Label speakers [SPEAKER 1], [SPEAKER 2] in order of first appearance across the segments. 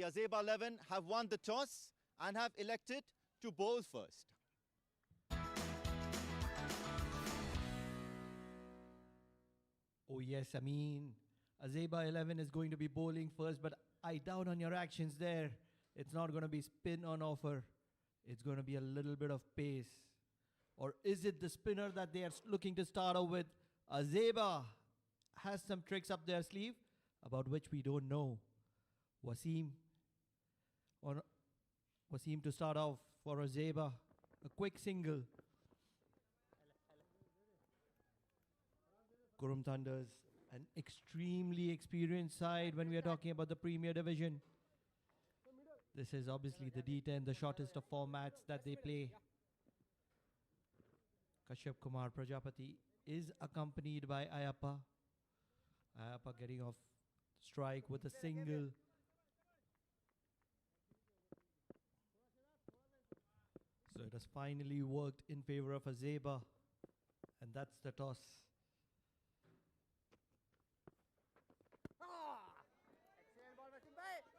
[SPEAKER 1] the Azaiba 11 have won the toss and have elected to bowl first.
[SPEAKER 2] Oh yes, Azaiba 11 is going to be bowling first, but I doubt on your actions there. It's not going to be spin on offer. It's going to be a little bit of pace. Or is it the spinner that they are looking to start off with? Azaiba has some tricks up their sleeve about which we don't know. Wasim to start off for Azaiba. A quick single. Qurum Thunders, an extremely experienced side when we are talking about the Premier Division. This is obviously the D10, the shortest of formats that they play. Kashyap Kumar Prajapati is accompanied by Ayappa. Ayappa getting off strike with a single. So it has finally worked in favor of Azaiba. And that's the toss.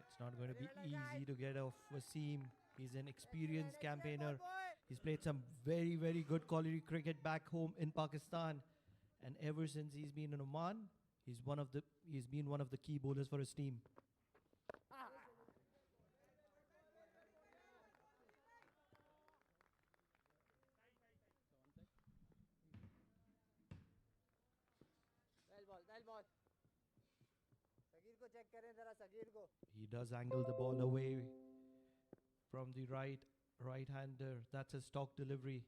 [SPEAKER 2] It's not going to be easy to get off Wasim. He's an experienced campaigner. He's played some very, very good quality cricket back home in Pakistan. And ever since he's been in Oman, he's been one of the key bowlers for his team. He does angle the ball away from the right-hander. That's a stock delivery.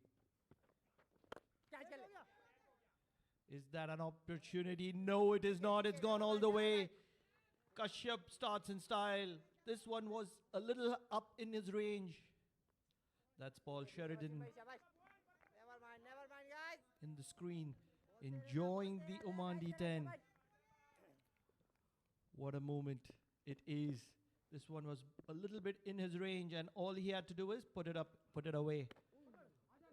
[SPEAKER 2] Is that an opportunity? No, it is not. It's gone all the way. Kashyap starts in style. This one was a little up in his range. That's Paul Sheridan.
[SPEAKER 3] Never mind, guys.
[SPEAKER 2] In the screen, enjoying the Oman D10. What a moment it is. This one was a little bit in his range and all he had to do is put it away.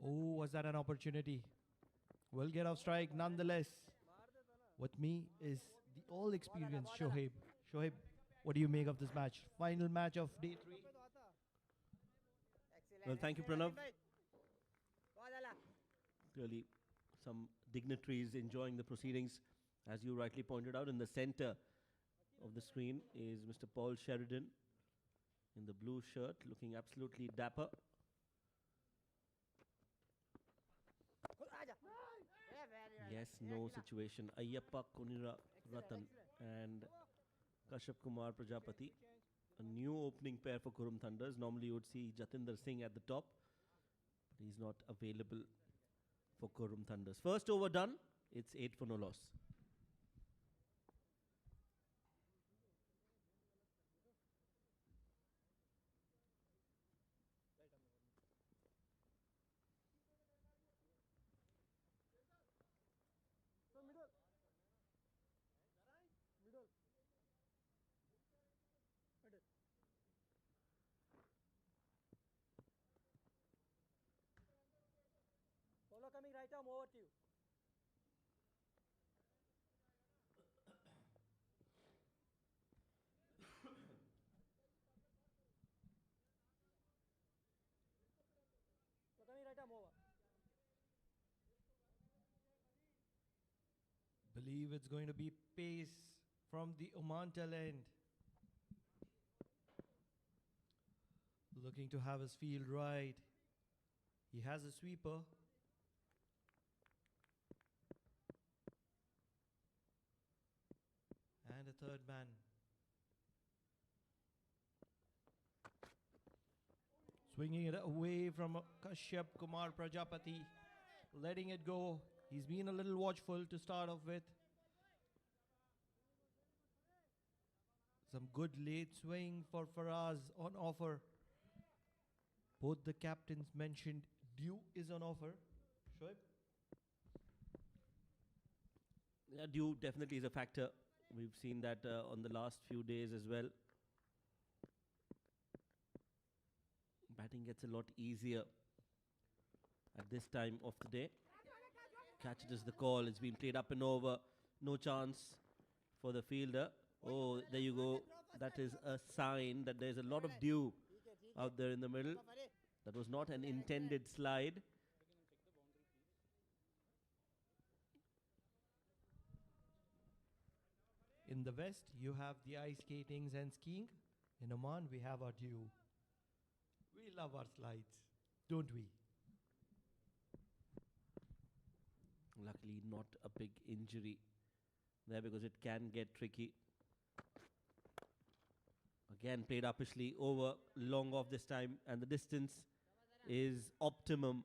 [SPEAKER 2] Oh, was that an opportunity? Will get off strike nonetheless. With me is the all-experienced Shoaib. Shoaib, what do you make of this match? Final match of day 3.
[SPEAKER 4] Well, thank you, Pranav. Clearly, some dignitaries enjoying the proceedings. As you rightly pointed out, in the center of the screen is Mr. Paul Sheridan in the blue shirt, looking absolutely dapper. Yes, no situation. Ayyappa Konira Ratan and Kashyap Kumar Prajapati. A new opening pair for Qurum Thunders. Normally you would see Jatinder Singh at the top, but he's not available for Qurum Thunders. First over done. It's 8 for no loss.
[SPEAKER 3] Follow coming right arm over to you. Follow coming right arm over.
[SPEAKER 2] Believe it's going to be pace from the Oman tail end. Looking to have his field right. He has a sweeper. And a third man. Swinging it away from Kashyap Kumar Prajapati. Letting it go. He's been a little watchful to start off with. Some good late swing for Faraz on offer. Both the captains mentioned dew is on offer. Shoaib?
[SPEAKER 4] Yeah, dew definitely is a factor. We've seen that on the last few days as well. Batting gets a lot easier at this time of the day. Catch it is the call. It's been played up and over. No chance for the fielder. Oh, there you go. that is a sign that there's a lot of dew out there in the middle. That was not an intended slide.
[SPEAKER 2] In the west, you have the ice skatings and skiing. In Oman, we have our dew. We love our slides, don't we?
[SPEAKER 4] Luckily, not a big injury there because it can get tricky. Again, played uppishly over, long off this time, and the distance is optimum.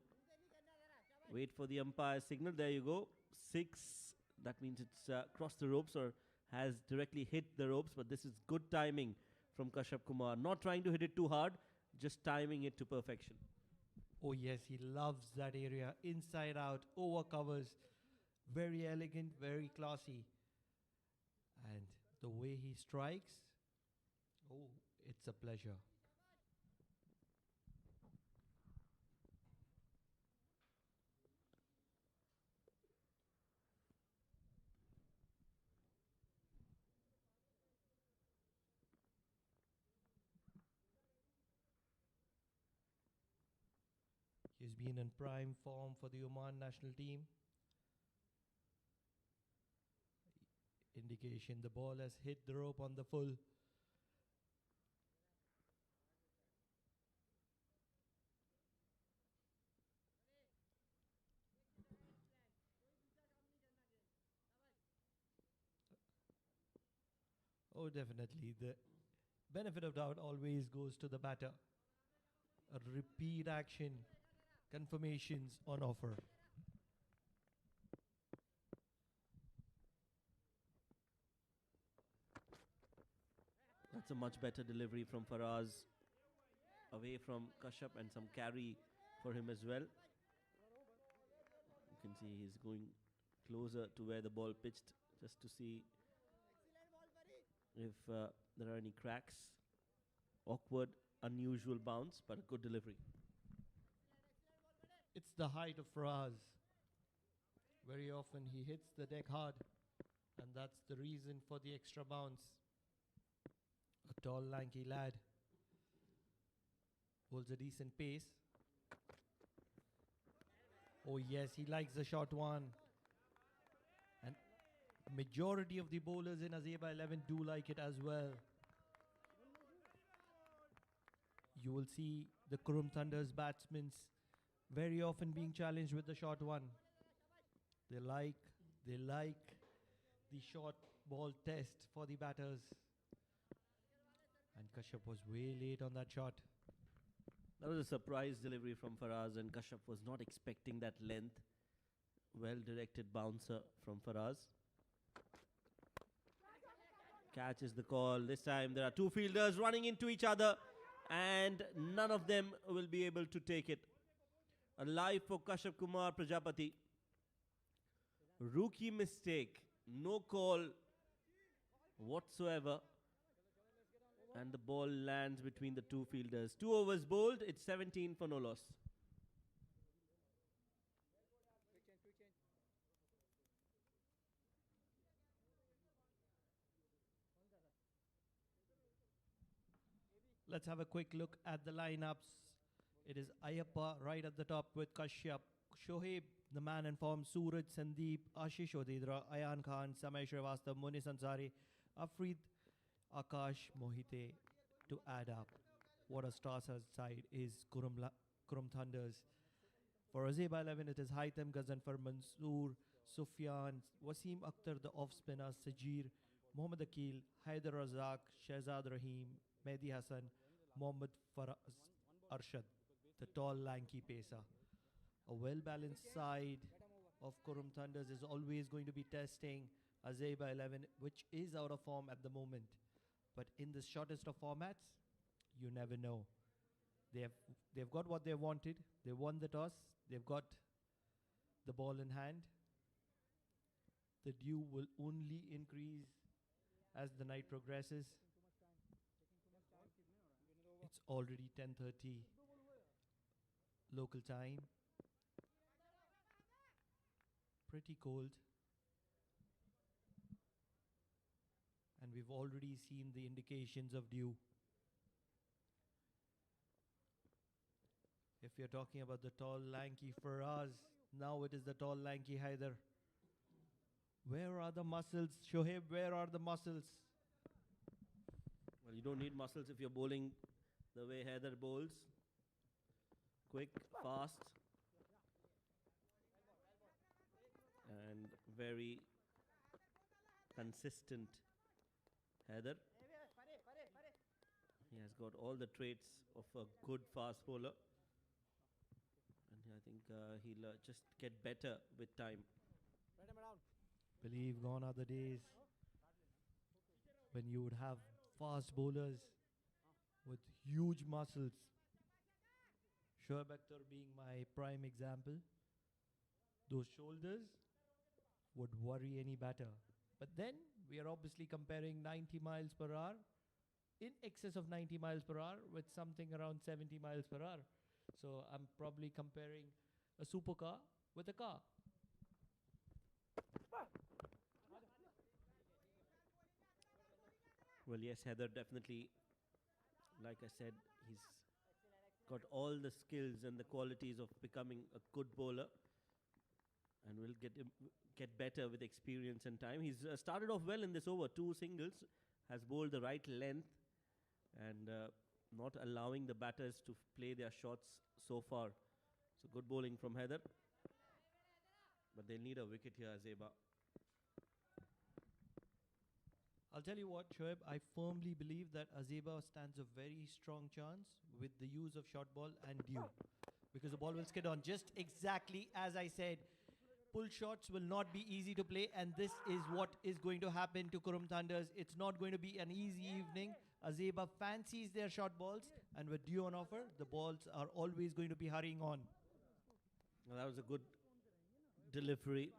[SPEAKER 4] Wait for the umpire signal. There you go. 6. That means it's crossed the ropes or has directly hit the ropes, but this is good timing from Kashyap Kumar. Not trying to hit it too hard, just timing it to perfection.
[SPEAKER 2] Oh yes, he loves that area. Inside out, over covers. Very elegant, very classy. And the way he strikes, oh, it's a pleasure. He's been in prime form for the Oman national team. Indication the ball has hit the rope on the full. Oh, definitely. The benefit of doubt always goes to the batter. A repeat action, confirmations on offer.
[SPEAKER 4] That's a much better delivery from Faraz. Away from Kashyap and some carry for him as well. You can see he's going closer to where the ball pitched just to see if there are any cracks. Awkward, unusual bounce, but a good delivery.
[SPEAKER 2] It's the height of Faraz. Very often he hits the deck hard, and that's the reason for the extra bounce. A tall, lanky lad. Holds a decent pace. Oh yes, he likes the short one. And majority of the bowlers in Azaiba 11 do like it as well. You will see the Qurum Thunder's batsmen very often being challenged with the short one. They like the short ball test for the batters. And Kashyap was way late on that shot.
[SPEAKER 4] That was a surprise delivery from Faraz, and Kashyap was not expecting that length. Well-directed bouncer from Faraz. Catch is the call. This time there are two fielders running into each other, and none of them will be able to take it. A live for Kashyap Kumar Prajapati. Rookie mistake. No call whatsoever. And the ball lands between the two fielders. 2 overs bowled. It's 17 for no loss.
[SPEAKER 2] Let's have a quick look at the lineups. It is Ayappa right at the top with Kashyap, Shoaib, the man in form, Suraj, Sandeep, Ashish Odedra, Ayan Khan, Samay Srivastav, Munis Ansari, Afreed, Akash, Mohite to add up. What a star-studded side is Qurum Thunders. For Azaiba 11, it is Haitham, Ghazanfar, Mansoor, Sufyan, Wasim Akhtar, the off-spinner, Sajir, Mohammad Akil, Haider Razak, Shehzad Rahim, Mehdi Hassan, Mohammad Faraz Arshad, the tall, lanky pacer. A well-balanced side of Qurum Thunders is always going to be testing Azaiba 11, which is out of form at the moment. But in the shortest of formats, you never know. They've got what they wanted. They won the toss. They've got the ball in hand. The dew will only increase as the night progresses. It's already 10:30 local time. Pretty cold. And we've already seen the indications of dew. If you're talking about the tall, lanky Faraz, now it is the tall, lanky Haider. Where are the muscles, Shoaib? Where are the muscles?
[SPEAKER 4] Well, you don't need muscles if you're bowling the way Haider bowls. Quick, fast, and very consistent Haider. He has got all the traits of a good fast bowler. And I think he'll just get better with time.
[SPEAKER 2] Believe gone are the days when you would have fast bowlers with huge muscles. Shoaib Akhtar being my prime example. Those shoulders would worry any batter. But then we are obviously comparing 90 miles per hour, in excess of 90 miles per hour, with something around 70 miles per hour. So I'm probably comparing a supercar with a car.
[SPEAKER 4] Well, yes, Haider definitely, like I said, he's got all the skills and the qualities of becoming a good bowler, and will get better with experience and time. He's started off well in this over, 2 singles, has bowled the right length, and not allowing the batters to play their shots so far. So good bowling from Haider, but they'll need a wicket here, Azaiba.
[SPEAKER 2] I'll tell you what, Shoaib, I firmly believe that Azaiba stands a very strong chance with the use of short ball and dew. Because the ball will skid on just exactly as I said. Pull shots will not be easy to play, and this is what is going to happen to Qurum Thunders. It's not going to be an easy evening. Azaiba fancies their short balls, and with dew on offer, the balls are always going to be hurrying on.
[SPEAKER 4] Well, that was a good delivery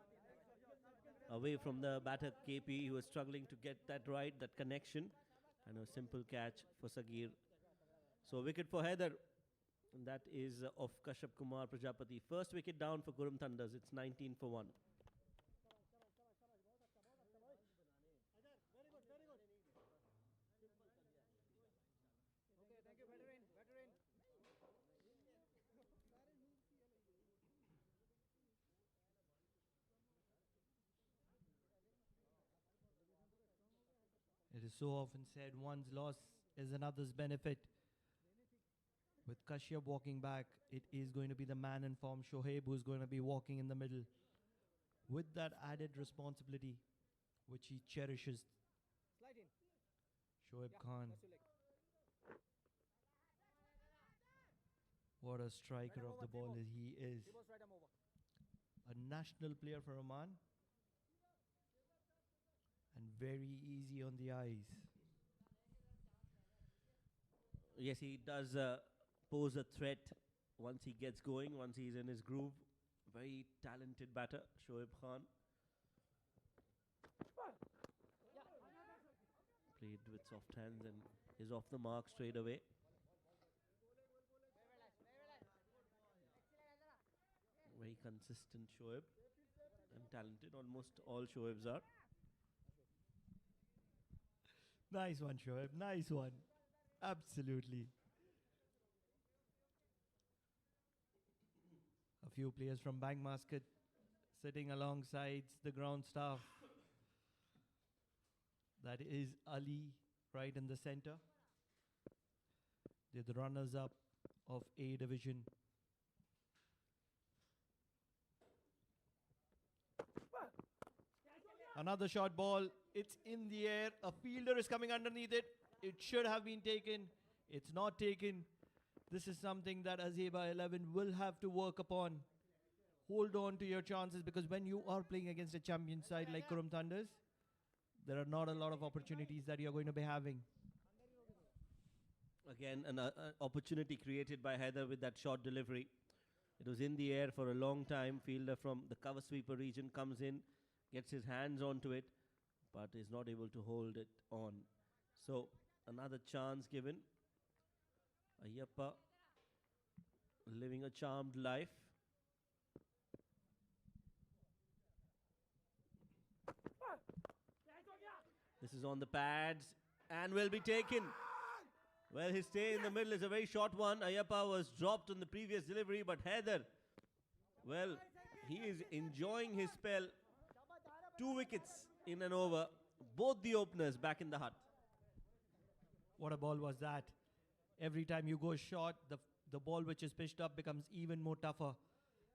[SPEAKER 4] away from the batter KP. He was struggling to get that right, that connection, and a simple catch for Sagir. So wicket for Haider, and that is of Kashyap Kumar Prajapati. First wicket down for Qurum Thunders. It's 19 for 1.
[SPEAKER 2] It is so often said one's loss is another's benefit. With Kashyap walking back, it is going to be the man in form, Shoaib, who's going to be walking in the middle. With that added responsibility, which he cherishes. Shoaib Khan. What a striker of the ball he is. A national player for Oman. And very easy on the eyes.
[SPEAKER 4] Yes, he does pose a threat once he gets going, once he's in his groove. Very talented batter, Shoaib Khan. Played with soft hands and is off the mark straight away. Very consistent Shoaib and talented. Almost all Shoaibs are.
[SPEAKER 2] Nice one, Shoaib. Nice one. Absolutely. A few players from Bank Muscat sitting alongside the ground staff. That is Ali right in the center. They're the runners-up of A Division. Another short ball. It's in the air. A fielder is coming underneath it. It should have been taken. It's not taken. This is something that Azaiba 11 will have to work upon. Hold on to your chances, because when you are playing against a champion side like Qurum Thunders, there are not a lot of opportunities that you're going to be having.
[SPEAKER 4] Again, an opportunity created by Haider with that short delivery. It was in the air for a long time. Fielder from the cover sweeper region comes in, gets his hands onto it, but is not able to hold it on. So another chance given. Ayyappa living a charmed life. This is on the pads and will be taken. Well, his stay in the middle is a very short one. Ayappa was dropped on the previous delivery, but Heather, well, he is enjoying his spell. 2 wickets in an over. Both the openers back in the hut.
[SPEAKER 2] What a ball was that? Every time you go short, the ball which is pitched up becomes even more tougher.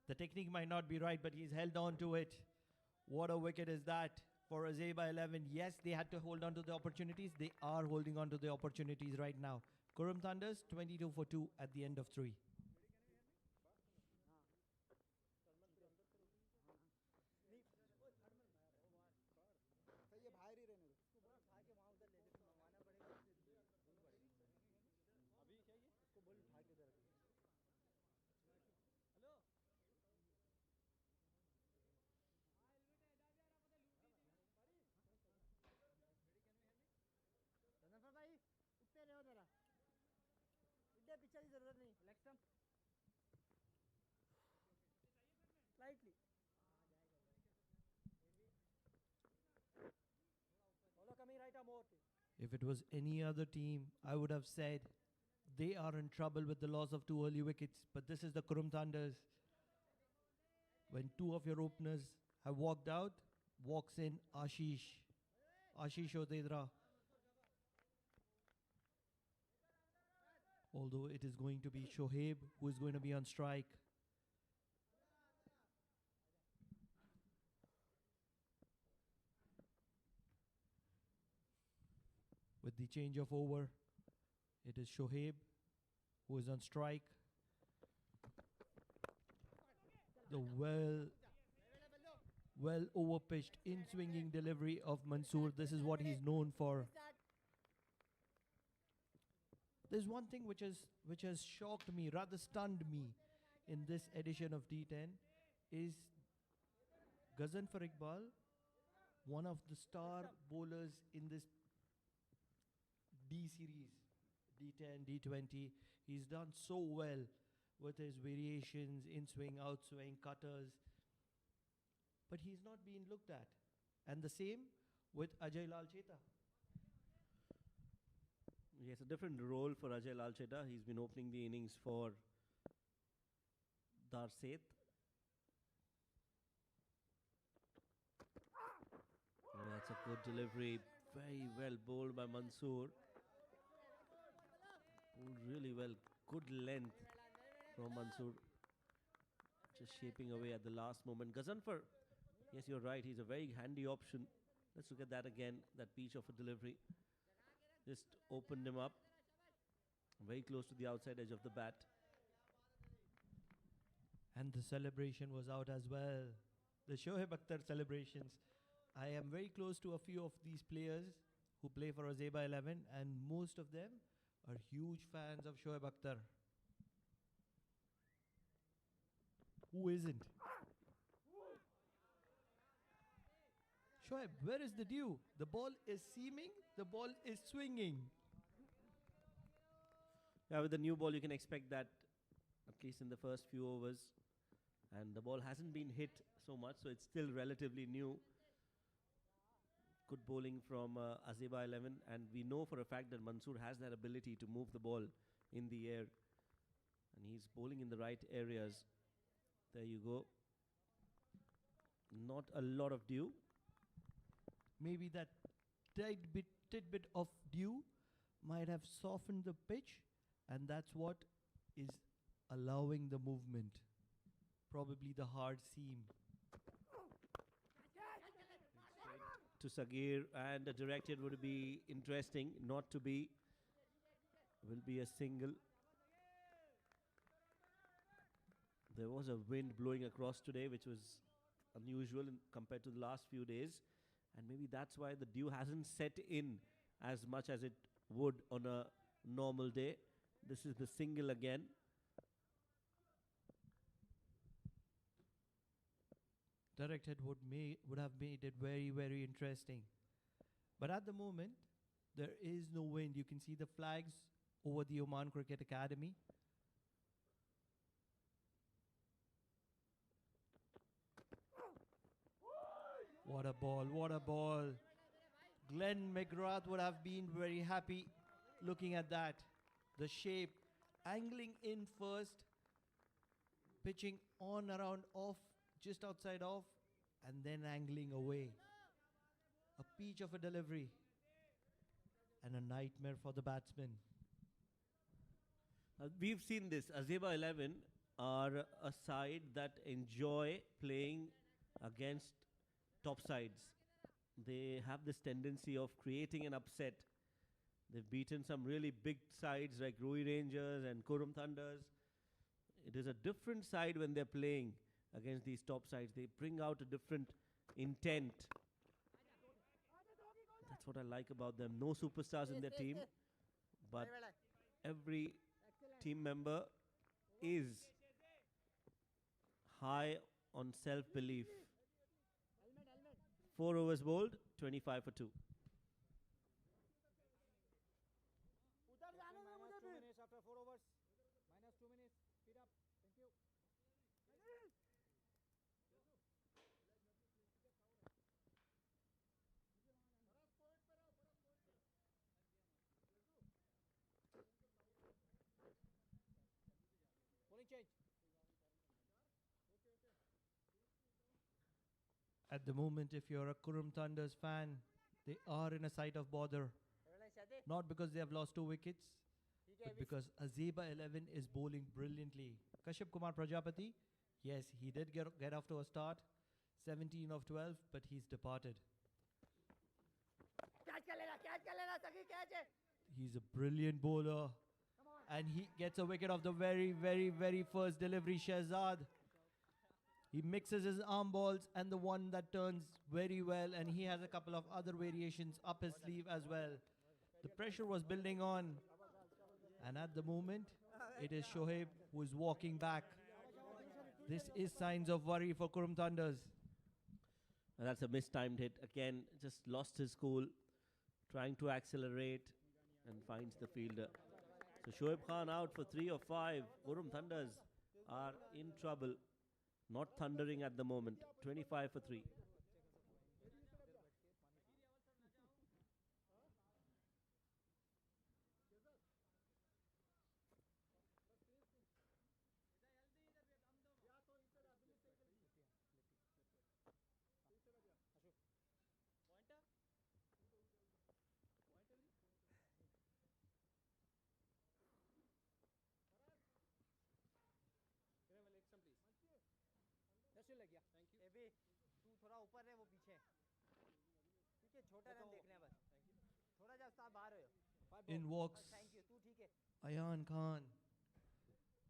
[SPEAKER 2] The technique might not be right, but he's held on to it. What a wicket is that for Azaiba 11. Yes, they had to hold on to the opportunities. They are holding on to the opportunities right now. Qurum Thunders 22 for 2 at the end of 3.
[SPEAKER 3] भाई उठते रहो जरा इधर पीछे की जरूरत नहीं लेक्सम slightly follow coming right arm over to
[SPEAKER 2] If it was any other team, I would have said they are in trouble with the loss of 2 early wickets. But this is the Qurum Thunders. When 2 of your openers have walked out, walks in Ashish Odedra. Although it is going to be Shoaib who is going to be on strike. With the change of over, it is Shoaib who is on strike. The well overpitched in swinging delivery of Mansoor. This is what he's known for. There's one thing which has shocked me, rather stunned me in this edition of D10 is Ghaznfar Iqbal, one of the star bowlers in this D series, D10, D20. He's done so well with his variations, in swing, out swing, cutters. But he's not being looked at. And the same with Ajay Lal Cheta.
[SPEAKER 4] Yes, a different role for Ajay Lal Cheta. He's been opening the innings for Darset. That's a good delivery. Very well bowled by Mansoor. Bowled really well. Good length from Mansoor. Just shaping away at the last moment. Ghaznfar, yes, you're right. He's a very handy option. Let's look at that again. That peach of a delivery. Just opened him up. Very close to the outside edge of the bat.
[SPEAKER 2] And the celebration was out as well. The Shoaib Akhtar celebrations. I am very close to a few of these players who play for Azaiba 11, and most of them are huge fans of Shoaib Akhtar. Who isn't? Shoaib, where is the dew? The ball is seaming, the ball is swinging.
[SPEAKER 4] Yeah, with the new ball, you can expect that at least in the first few overs. And the ball hasn't been hit so much, so it's still relatively new. Good bowling from Azaiba 11, and we know for a fact that Mansoor has that ability to move the ball in the air. And he's bowling in the right areas. There you go. Not a lot of dew.
[SPEAKER 2] Maybe that tidbit of dew might have softened the pitch, and that's what is allowing the movement. Probably the hard seam.
[SPEAKER 4] To Sagir, and the directed would be interesting. Not to be. Will be a single. There was a wind blowing across today, which was unusual compared to the last few days. And maybe that's why the dew hasn't set in as much as it would on a normal day. This is the single again.
[SPEAKER 2] Directed would have made it very, very interesting. But at the moment, there is no wind. You can see the flags over the Oman Cricket Academy. What a ball, what a ball. Glenn McGrath would have been very happy looking at that. The shape, angling in first, pitching on, around, off, just outside off, and then angling away. A peach of a delivery and a nightmare for the batsman.
[SPEAKER 4] We've seen this. Azaiba 11 are a side that enjoy playing against top sides. They have this tendency of creating an upset. They've beaten some really big sides like Rui Rangers and Qurum Thunders. It is a different side when they're playing against these top sides. They bring out a different intent. That's what I like about them. No superstars in their team, but every team member is high on self-belief. 4 overs bowled, 25 for 2.
[SPEAKER 3] उधर जाने में मुझे भी minutes after 4 overs -2 minutes speed up thank you bowling change
[SPEAKER 2] At the moment, if you're a Qurum Thunders fan, they are in a sight of bother. Not because they have lost 2 wickets, but because Azaiba 11 is bowling brilliantly. Kashyap Kumar Prajapati, yes, he did get off to a start. 17 of 12, but he's departed.
[SPEAKER 3] catch कर लेना सकी catch है
[SPEAKER 2] He's a brilliant bowler. And he gets a wicket of the very, very, very first delivery, Shehzad. He mixes his arm balls and the one that turns very well, and he has a couple of other variations up his sleeve as well. The pressure was building on, and at the moment, it is Shoaib who is walking back. This is signs of worry for Qurum Thunders.
[SPEAKER 4] And that's a mistimed hit. Again, just lost his cool, trying to accelerate and finds the fielder. So Shoaib Khan out for 3 of 5. Qurum Thunders are in trouble. Not thundering at the moment. 25 for 3.
[SPEAKER 3] दर्शन लग गया A B तू थोड़ा ऊपर है वो पीछे ठीक है छोटा रन देखना है बस थोड़ा जा साहब बाहर हो
[SPEAKER 2] In walks
[SPEAKER 3] थैंक यू तू ठीक है
[SPEAKER 2] Ayan Khan,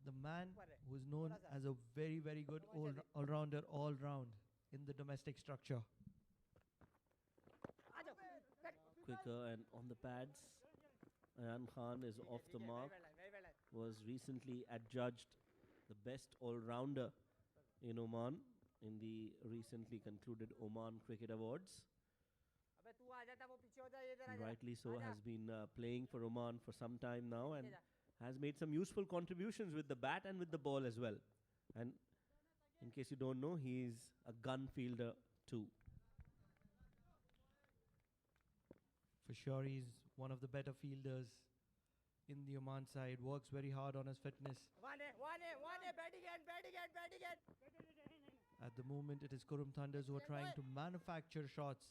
[SPEAKER 2] the man who is known as a very, very good all-rounder all round in the domestic structure.
[SPEAKER 3] आ जाओ
[SPEAKER 4] Quicker and on the pads. Ayan Khan is off the mark. Was recently adjudged the best all-rounder in Oman in the recently concluded Oman Cricket Awards.
[SPEAKER 3] अबे तू आ जाता वो पीछे हो जा इधर आ जा
[SPEAKER 4] Rightly so, has been playing for Oman for some time now and has made some useful contributions with the bat and with the ball as well. And in case you don't know, he's a gun fielder too.
[SPEAKER 2] For sure, he's one of the better fielders in the Oman side. Works very hard on his fitness.
[SPEAKER 3] one है batting end
[SPEAKER 2] At the moment, it is Qurum Thunders who are trying to manufacture shots,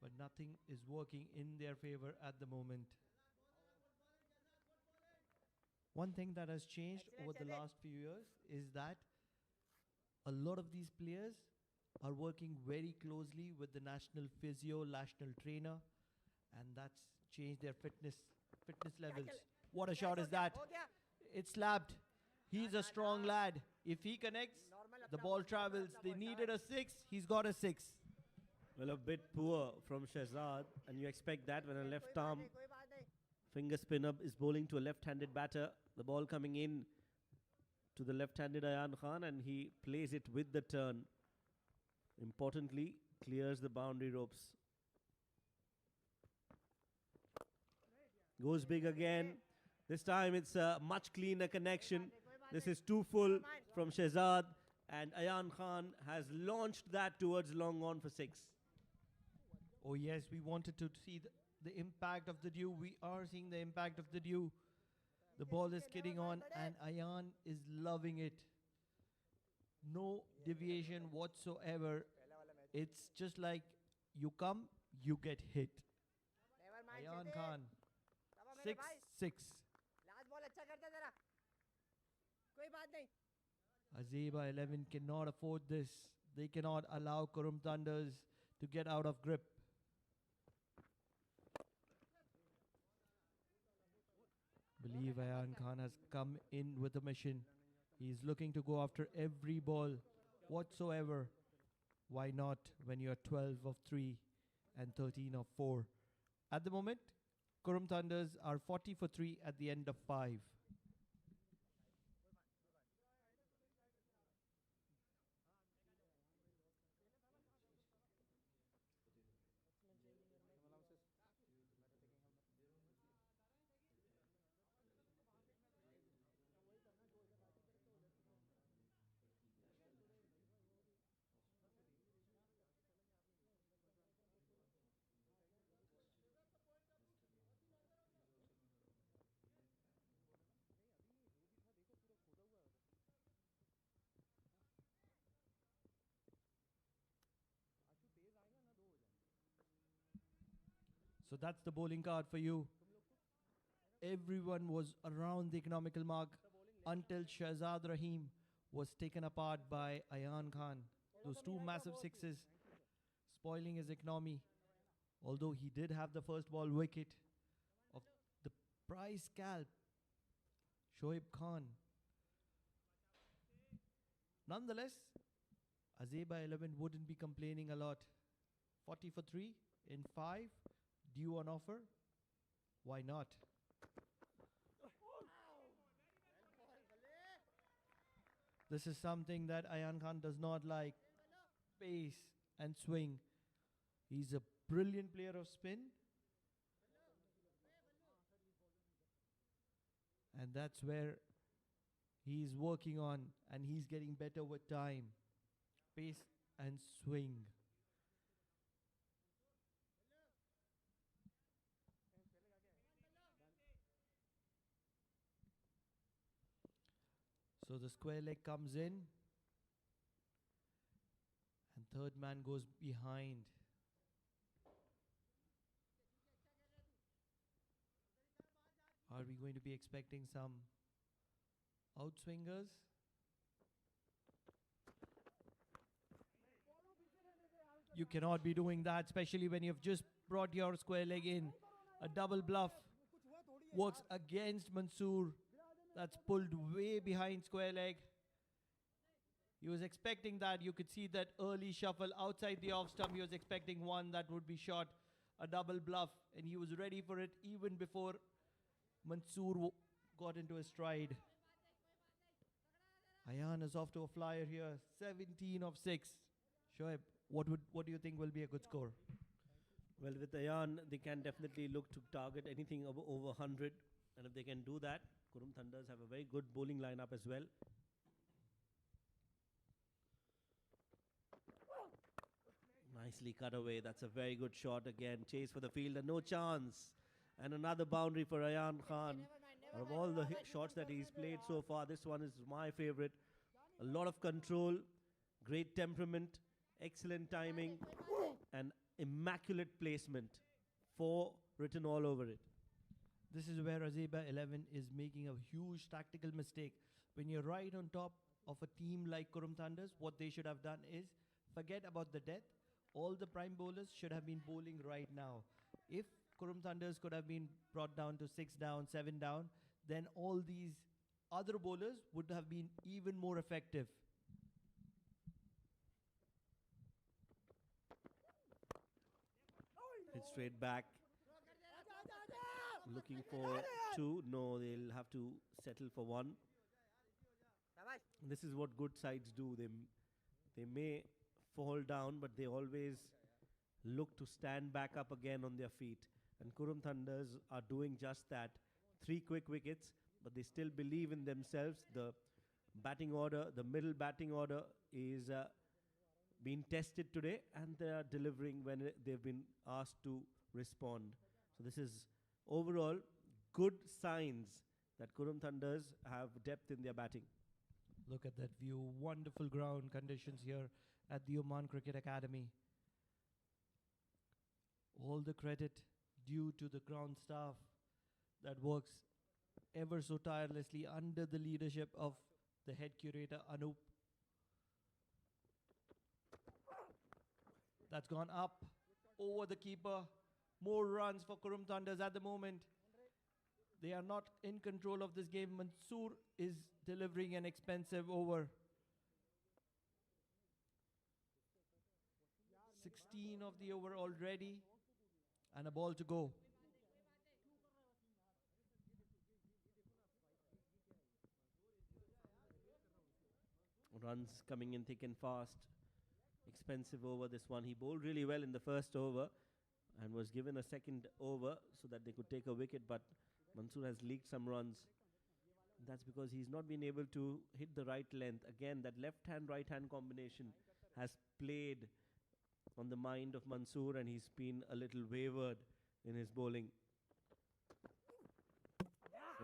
[SPEAKER 2] but nothing is working in their favor at the moment. One thing that has changed over the last few years is that a lot of these players are working very closely with the national physio, national trainer, and that's changed their fitness levels. What a shot is that?
[SPEAKER 3] हो गया
[SPEAKER 2] It's slapped. He's a strong lad. If he connects, the ball travels. They needed a 6. He's got a 6.
[SPEAKER 4] Well, a bit poor from Shehzad, and you expect that when a left arm
[SPEAKER 3] कोई बात नहीं
[SPEAKER 4] finger spinner is bowling to a left-handed batter. The ball coming in to the left-handed Ayan Khan, and he plays it with the turn. Importantly, clears the boundary ropes. Goes big again. This time it's a much cleaner connection. This is too full from Shehzad, and Ayan Khan has launched that towards long on for 6.
[SPEAKER 2] Oh, yes, we wanted to see the impact of the dew. We are seeing the impact of the dew. The ball is skidding on, and Ayan is loving it. No deviation whatsoever. It's just like you come, you get hit. Ayan Khan, 6-6.
[SPEAKER 3] Last ball अच्छा करता जरा कोई बात नहीं
[SPEAKER 2] Azaiba 11 cannot afford this. They cannot allow Qurum Thunders to get out of grip. Believe Ayan Khan has come in with a mission. He is looking to go after every ball whatsoever. Why not when you are 12 of 3 and 13 of 4? At the moment, Qurum Thunders are 40 for 3 at the end of 5. So that's the bowling card for you. Everyone was around the economical mark until Shahzad Rahim was taken apart by Ayan Khan. Those two massive sixes spoiling his economy. Although he did have the first ball wicket of the prize scalp, Shoaib Khan. Nonetheless, Azaiba 11 wouldn't be complaining a lot. 40 for 3 in 5. Due on offer? Why not? This is something that Ayan Khan does not like. Pace and swing. He's a brilliant player of spin. And that's where he's working on, and he's getting better with time. Pace and swing. So the square leg comes in, and third man goes behind. Are we going to be expecting some outswingers? You cannot be doing that, especially when you've just brought your square leg in. A double bluff works against Mansoor. That's pulled way behind square leg. He was expecting that. You could see that early shuffle outside the off stump. He was expecting one that would be shot, a double bluff, and he was ready for it even before Mansoor got into his stride. Ayan is off to a flyer here, 17 of 6. Shoaib, what do you think will be a good score?
[SPEAKER 4] Well, with Ayan, they can definitely look to target anything over 100. And if they can do that, Qurum Thunders have a very good bowling lineup as well. Nicely cut away. That's a very good shot again. Chase for the fielder. No chance. And another boundary for Ayan Khan. Out of all the shots that he's played so far, this one is my favorite. A lot of control, great temperament, excellent timing, and immaculate placement. 4 written all over it.
[SPEAKER 2] This is where Azaiba 11 is making a huge tactical mistake. When you're right on top of a team like Qurum Thunders, what they should have done is forget about the death. All the prime bowlers should have been bowling right now. If Qurum Thunders could have been brought down to 6 down, 7 down, then all these other bowlers would have been even more effective.
[SPEAKER 4] Hit straight back. Looking for 2. No, they'll have to settle for 1. This is what good sides do. They may fall down, but they always look to stand back up again on their feet. And Qurum Thunders are doing just that. 3 quick wickets, but they still believe in themselves. The batting order, the middle batting order is been tested today and they are delivering when they've been asked to respond. So this is overall good signs that Qurum Thunders have depth in their batting.
[SPEAKER 2] Look at that view. Wonderful ground conditions here at the Oman Cricket Academy. All the credit due to the ground staff that works ever so tirelessly under the leadership of the head curator Anup. That's gone up over the keeper. More runs for Qurum Thunders at the moment. They are not in control of this game. Mansoor is delivering an expensive over. 16 of the over already and a ball to go.
[SPEAKER 4] Runs coming in thick and fast. Expensive over this one. He bowled really well in the first over and was given a second over so that they could take a wicket, but Mansoor has leaked some runs. That's because he's not been able to hit the right length. Again, that left-hand, right-hand combination has played on the mind of Mansoor and he's been a little wavered in his bowling.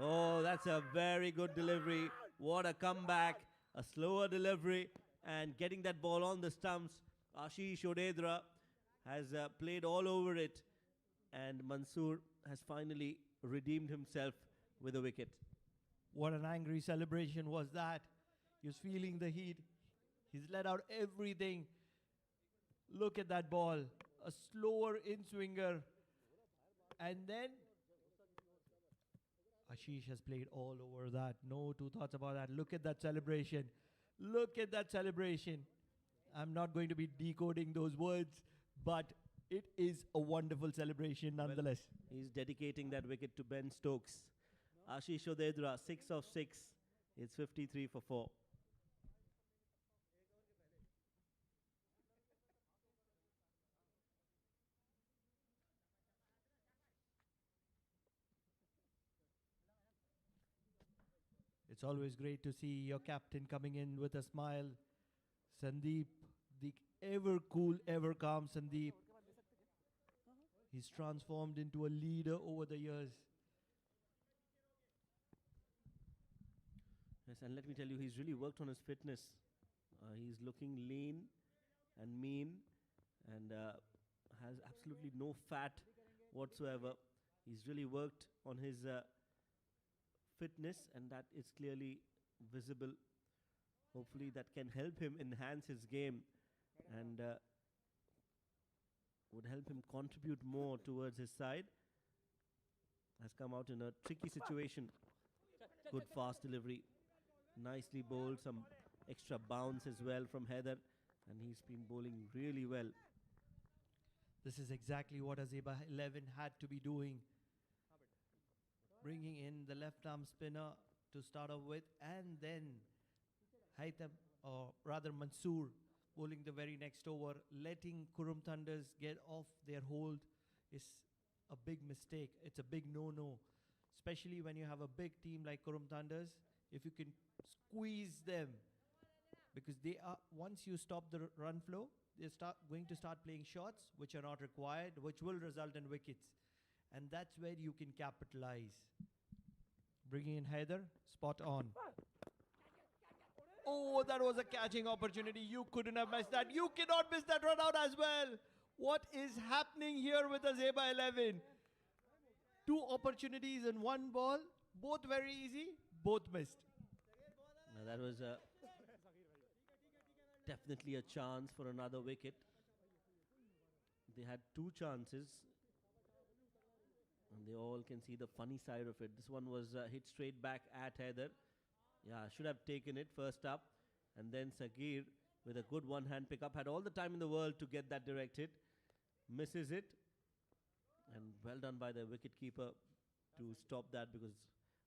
[SPEAKER 4] Oh, that's a very good delivery. What a comeback. A slower delivery and getting that ball on the stumps. Ashish Odedra has played all over it and Mansoor has finally redeemed himself with a wicket.
[SPEAKER 2] What an angry celebration was that. He was feeling the heat. He's let out everything. Look at that ball. A slower in-swinger. And then Ashish has played all over that. No two thoughts about that. Look at that celebration. Look at that celebration. I'm not going to be decoding those words, but it is a wonderful celebration nonetheless.
[SPEAKER 4] Well, he's dedicating that wicket to Ben Stokes. Ashish Odedra, 6 of 6. It's 53 for 4.
[SPEAKER 2] It's always great to see your captain coming in with a smile. Sandeep, the ever cool, ever calm Sandeep. He's transformed into a leader over the years.
[SPEAKER 4] Yes, and let me tell you, he's really worked on his fitness. He's looking lean and mean and has absolutely no fat whatsoever. He's really worked on his fitness and that is clearly visible. Hopefully that can help him enhance his game and would help him contribute more towards his side. Has come out in a tricky situation. Good fast delivery. Nicely bowled, some extra bounce as well from Heather and he's been bowling really well.
[SPEAKER 2] This is exactly what Azaiba 11 had to be doing. Bringing in the left arm spinner to start off with and then Haitham, or rather Mansoor, bowling the very next over. Letting Qurum Thunders get off their hold is a big mistake. It's a big no-no, especially when you have a big team like Qurum Thunders. If you can squeeze them, because they are, once you stop the run flow, they're going to start playing shots which are not required, which will result in wickets. And that's where you can capitalize. Bringing in Haider, spot on. Oh, that was a catching opportunity. You couldn't have missed that. You cannot miss that run out as well. What is happening here with Azaiba 11? 2 opportunities in 1 ball, both very easy, both missed.
[SPEAKER 4] Now that was definitely a chance for another wicket. They had 2 chances. And they all can see the funny side of it. This one was hit straight back at Heather. Yeah, should have taken it first up. And then Sagir with a good one-hand pickup. Had all the time in the world to get that directed. Misses it. And well done by the wicketkeeper to stop that because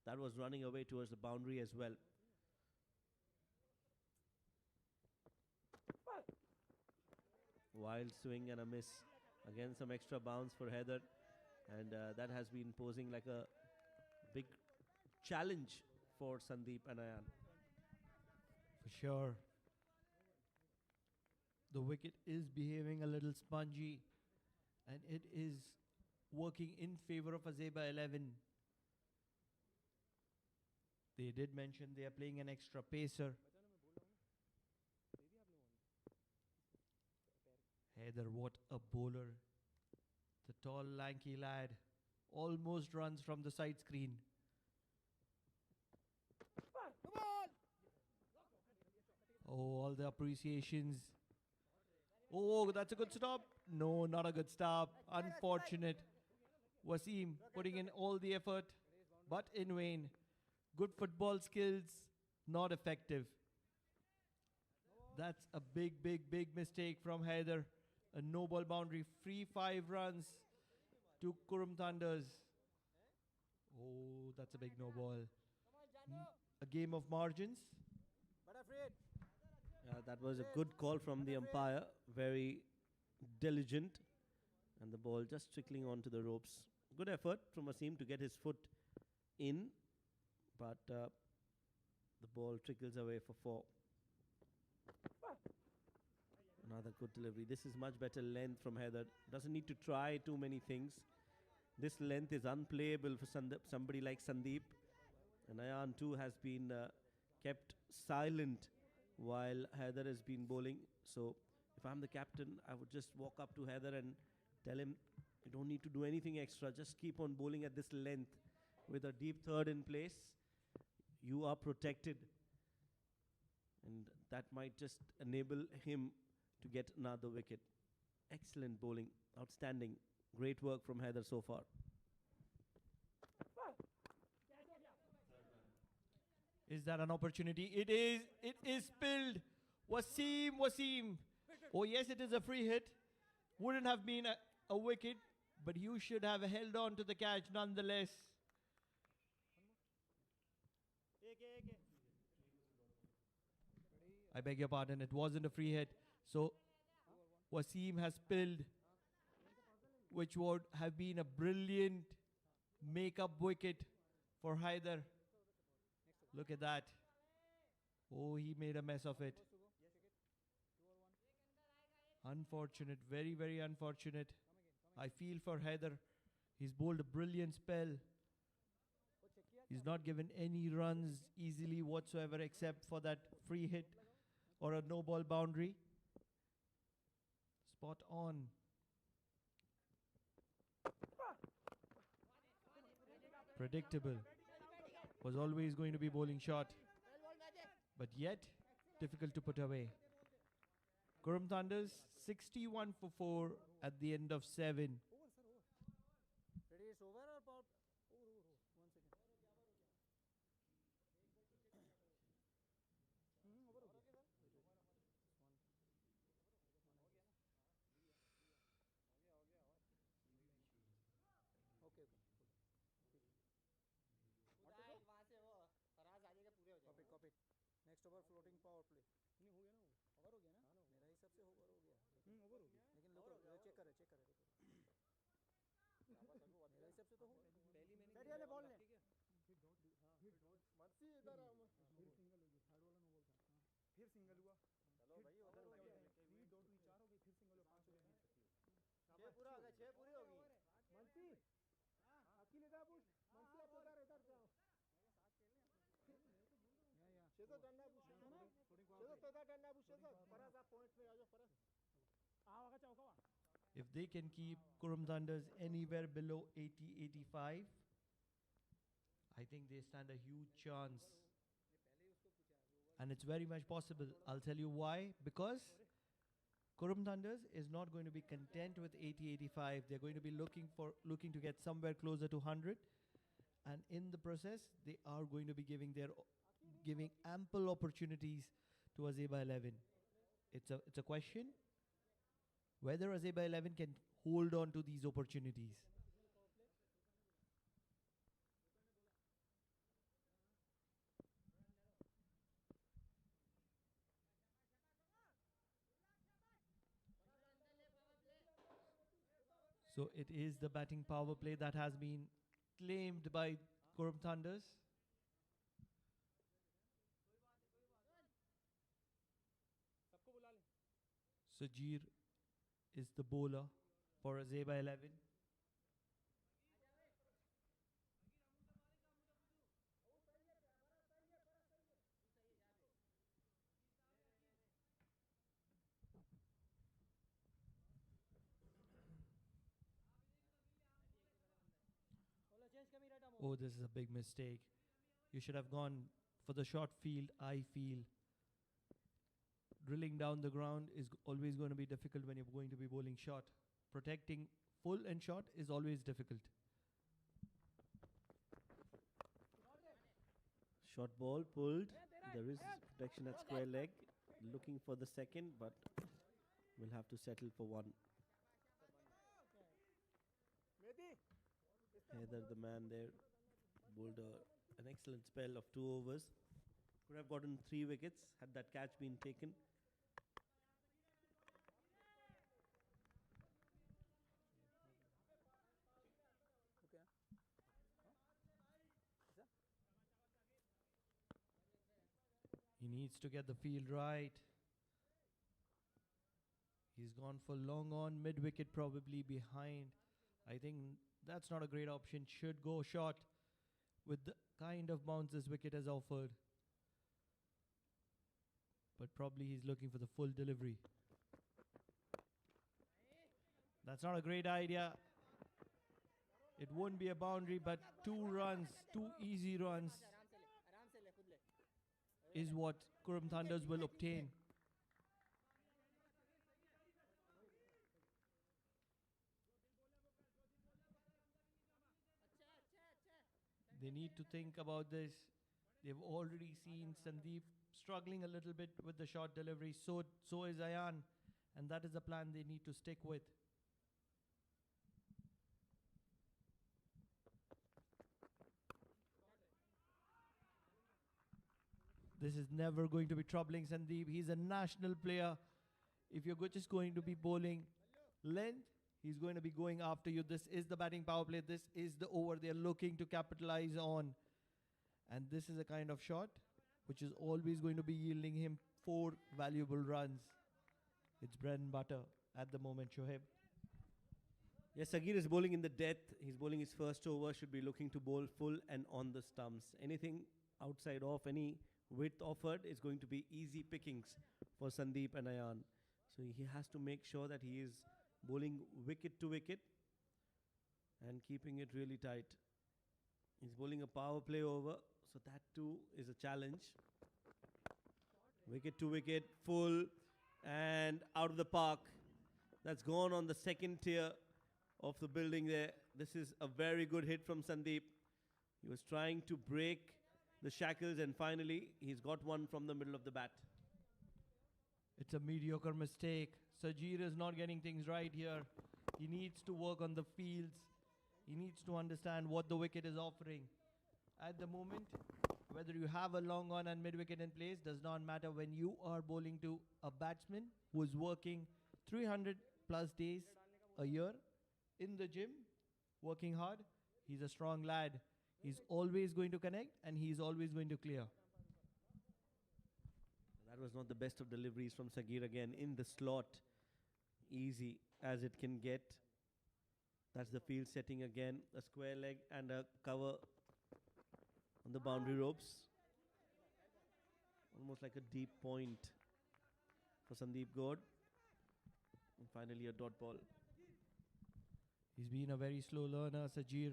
[SPEAKER 4] that was running away towards the boundary as well. Wild swing and a miss. Again, some extra bounce for Heather. And that has been posing like a big challenge for Sandeep and Ayan.
[SPEAKER 2] For sure. The wicket is behaving a little spongy, and it is working in favor of Azaiba 11. They did mention they are playing an extra pacer. Heather, what a bowler. The tall, lanky lad almost runs from the side screen. Oh, all the appreciations. Oh, that's a good stop. No, not a good stop. Unfortunate. Wasim putting in all the effort, but in vain. Good football skills, not effective. That's a big, big, big mistake from Haider. A no ball boundary, free 5 runs to Qurum Thunders. Oh, that's a big no ball. A game of margins.
[SPEAKER 4] That was a good call from the umpire. Very diligent. And the ball just trickling onto the ropes. Good effort from Wasim to get his foot in. But the ball trickles away for 4. Another good delivery. This is much better length from Heather. Doesn't need to try too many things. This length is unplayable for somebody like Sandeep. And Ayan too has been kept silent while Heather has been bowling. So if I'm the captain, I would just walk up to Heather and tell him, you don't need to do anything extra. Just keep on bowling at this length. With a deep third in place, you are protected. And that might just enable him to get another wicket. Excellent bowling. Outstanding. Great work from Heather so far.
[SPEAKER 2] Is that an opportunity? It is. It is spilled. Wasim. Oh, yes, it is a free hit. Wouldn't have been a wicket, but you should have held on to the catch nonetheless. I beg your pardon, it wasn't a free hit. So Wasim has spilled, which would have been a brilliant make-up wicket for Haider. Look at that. Oh, he made a mess of it. Unfortunate, very, very unfortunate. I feel for Haider. He's bowled a brilliant spell. He's not given any runs easily whatsoever except for that free hit or a no ball boundary. Spot on. Predictable. Was always going to be bowling shot. But yet, difficult to put away. Qurum Thunders 61 for 4 at the end of 7.
[SPEAKER 3] Ready, it's over or power? 1 second. Over हो गया. Okay. वहाँ से वो फराज आ जाएगा पूरे हो जाएगा. Copy. Next over floating power play. नहीं हो गया ना वो. ओवर हो गया ना. मेरा हिसाब से ओवर हो गया. ओवर हो गया. लेकिन लोग चेक करे. मेरा हिसाब से तो हो. पहली मैंने बैठ वाले बॉल ले. मर्सी इधर आओ. फिर सिंगल हो गई. थर्ड वाला नो बॉल था. फिर सिंगल हुआ. चलो भाई उधर हो गया. 3 डॉट हुई 4 हो गई. फिर सिंगल हुआ 5 हो गई. 6 पूरा हो गया. 6 पूरी होगी. मर्सी अकेले जा पुश. मर्सी आप उधर जाओ. शेजो डंडा पुश है ना. शेजो तो डंडा पुश शेजो. फराज आप पॉइंट पे आ जाओ फराज. आवागा चौका.
[SPEAKER 2] If they can keep Qurum Thunders anywhere below 80-85, I think they stand a huge chance. And it's very much possible. I'll tell you why. Because Qurum Thunders is not going to be content with 80-85. They're going to be looking to get somewhere closer to 100. And in the process, they are going to be giving ample opportunities to Azaiba 11. It's a question whether Azaiba 11 can hold on to these opportunities. So it is the batting power play that has been claimed by Qurum Thunders. Sajir is the bowler for Azaiba 11. Oh, this is a big mistake. You should have gone for the short field, I feel. Drilling down the ground is always going to be difficult when you're going to be bowling short. Protecting full and short is always difficult.
[SPEAKER 4] Short ball pulled. There is protection at square leg. Looking for the second, but we'll have to settle for one. Heather, the man there, bowled an excellent spell of 2 overs. Could have gotten 3 wickets had that catch been taken.
[SPEAKER 2] He needs to get the field right. He's gone for long on, mid wicket probably behind. I think that's not a great option. Should go short with the kind of bounce this wicket has offered. But probably he's looking for the full delivery. That's not a great idea. It won't be a boundary, but 2 runs, 2 easy runs is what Qurum Thunders will obtain. They need to think about this. They've already seen Sandeep struggling a little bit with the short delivery. So is Ayan. And that is the plan they need to stick with. This is never going to be troubling Sandeep. He's a national player. If you're just going to be bowling length, he's going to be going after you. This is the batting power play. This is the over they're looking to capitalize on. And this is a kind of shot which is always going to be yielding him 4 valuable runs. It's bread and butter at the moment, Shoaib.
[SPEAKER 4] Yes, Sagir is bowling in the death. He's bowling his first over. Should be looking to bowl full and on the stumps. Anything outside of any width offered is going to be easy pickings for Sandeep and Ayan. So he has to make sure that he is bowling wicket to wicket and keeping it really tight. He's bowling a power play over, so that too is a challenge. Wicket to wicket, full and out of the park. That's gone on the second tier of the building there. This is a very good hit from Sandeep. He was trying to break the shackles and finally he's got one from the middle of the bat.
[SPEAKER 2] It's a mediocre mistake. Sajir is not getting things right here. He needs to work on the fields. He needs to understand what the wicket is offering. At the moment, whether you have a long on and mid wicket in place does not matter when you are bowling to a batsman who is working 300 plus days a year in the gym, working hard. He's a strong lad. He's always going to connect and he's always going to clear.
[SPEAKER 4] That was not the best of deliveries from Sagir again in the slot. Easy as it can get. That's the field setting again. A square leg and a cover on the boundary ropes. Almost like a deep point for Sandeep Gaud. And finally a dot ball.
[SPEAKER 2] He's been a very slow learner, Sajir.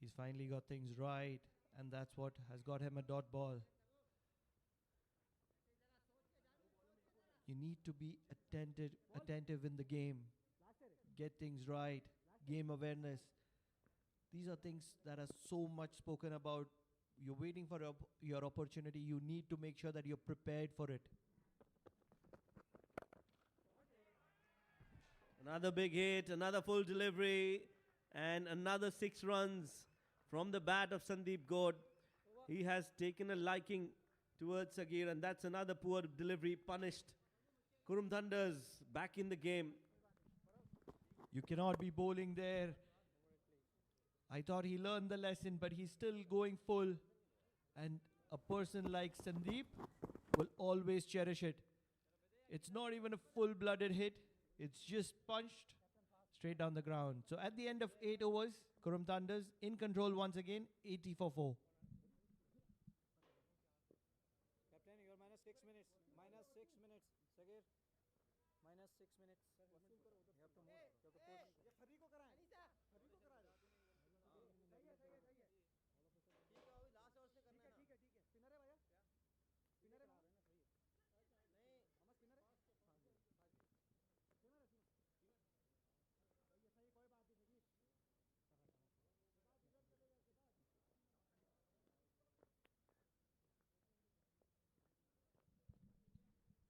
[SPEAKER 2] He's finally got things right, and that's what has got him a dot ball. You need to be attentive in the game. Get things right, game awareness. These are things that are so much spoken about. You're waiting for your opportunity. You need to make sure that you're prepared for it.
[SPEAKER 4] Another big hit, another full delivery, and another 6 runs from the bat of Sandeep Gaud. He has taken a liking towards Sagir, and that's another poor delivery punished. Qurum Thunders back in the game.
[SPEAKER 2] You cannot be bowling there. I thought he learned the lesson, but he's still going full. And a person like Sandeep will always cherish it. It's not even a full-blooded hit. It's just punched straight down the ground. So at the end of 8 overs, Qurum Thunders in control once again, 80 for 4.
[SPEAKER 3] Captain, you're minus 6 minutes. Minus 6 minutes. Sagir. Minus 6 minutes. You have to move. You have to push. ये फरी को कराएं. फरी को करा रहे. ठीक है. स्पिनर है भैया. स्पिनर है. नहीं. हम स्पिनर है. स्पिनर है. ये सही कोई बात नहीं सगी.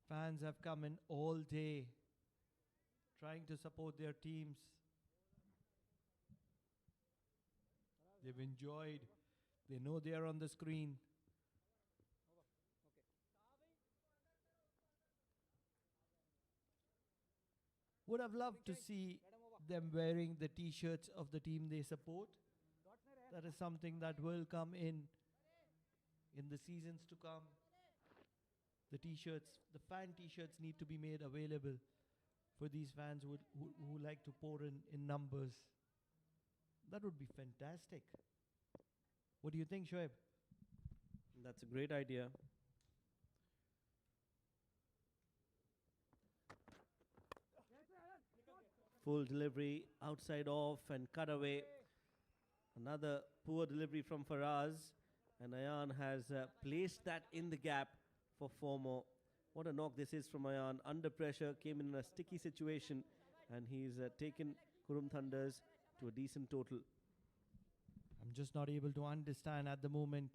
[SPEAKER 2] Fans have come in all day trying to support their teams. They've enjoyed. They know they are on the screen. Would have loved to see them wearing the t-shirts of the team they support. That is something that will come in the seasons to come. The t-shirts, the fan t-shirts need to be made available for these fans who like to pour in numbers. That would be fantastic. What do you think, Shoaib?
[SPEAKER 4] That's a great idea. Full delivery, outside off and cut away. Another poor delivery from Faraz. And Ayan has placed that in the gap for 4 more. What a knock this is from Ayan. Under pressure, came in a sticky situation. And he's taken Qurum Thunders to a decent total.
[SPEAKER 2] I'm just not able to understand at the moment,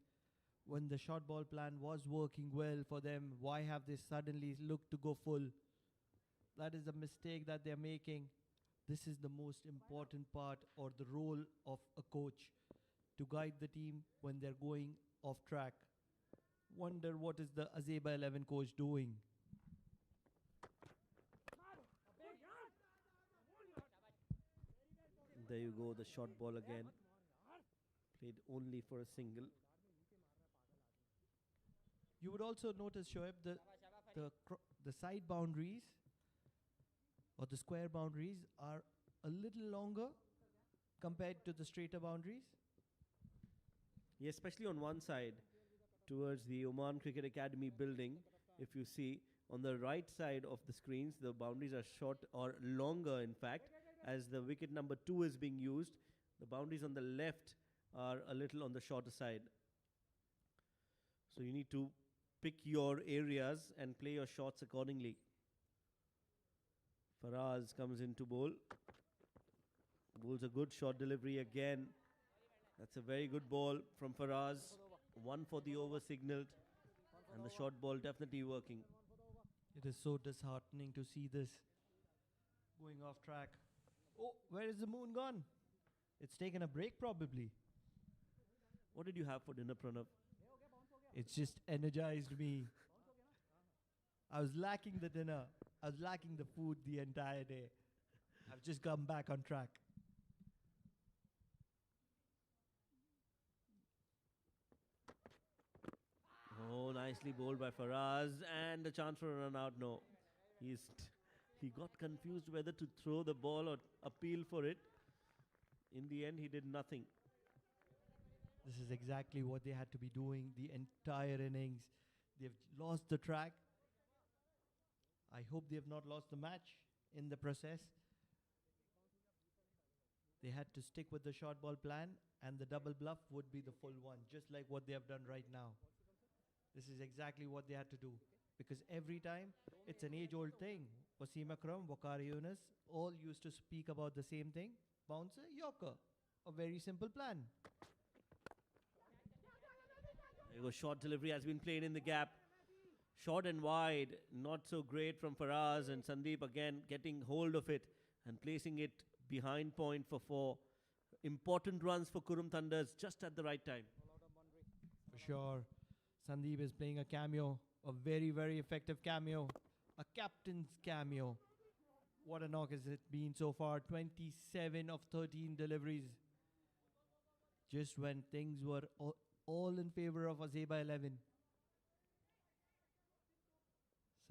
[SPEAKER 2] when the short ball plan was working well for them, why have they suddenly looked to go full? That is a mistake that they're making. This is the most important part or the role of a coach, to guide the team when they're going off track. Wonder what is the Azaiba 11 coach doing?
[SPEAKER 4] There you go, the short ball again. Played only for a single.
[SPEAKER 2] You would also notice, Shoaib, the side boundaries or the square boundaries are a little longer compared to the straighter boundaries.
[SPEAKER 4] Yeah, especially on one side, towards the Oman Cricket Academy building. If you see, on the right side of the screens, the boundaries are short or longer, in fact, as the wicket number 2 is being used. The boundaries on the left are a little on the shorter side. So you need to pick your areas and play your shots accordingly. Faraz comes in to bowl. Bowls a good short delivery again. That's a very good ball from Faraz. 1 for the over signaled. And the short ball definitely working.
[SPEAKER 2] It is so disheartening to see this going off track. Oh, where is the moon gone? It's taken a break probably.
[SPEAKER 4] What did you have for dinner, Pranav?
[SPEAKER 2] It's just energized me. I was lacking the dinner. I was lacking the food the entire day. I've just come back on track.
[SPEAKER 4] Oh, nicely bowled by Faraz, and a chance for a run out. No, he got confused whether to throw the ball or appeal for it. In the end, he did nothing.
[SPEAKER 2] This is exactly what they had to be doing the entire innings. They've lost the track. I hope they have not lost the match in the process. They had to stick with the short ball plan, and the double bluff would be the full one, just like what they have done right now. This is exactly what they had to do. Because every time, it's an age-old thing. Wasim Akram, Waqar Yunus, all used to speak about the same thing. Bouncer, Yorker. A very simple plan.
[SPEAKER 4] There you go, short delivery has been played in the gap. Short and wide, not so great from Faraz, and Sandeep again getting hold of it and placing it behind point for 4. Important runs for Qurum Thunders just at the right time.
[SPEAKER 2] For sure. Sandeep is playing a cameo, a very, very effective cameo, a captain's cameo. What a knock has it been so far, 27 of 13 deliveries. Just when things were all in favor of Azaiba 11.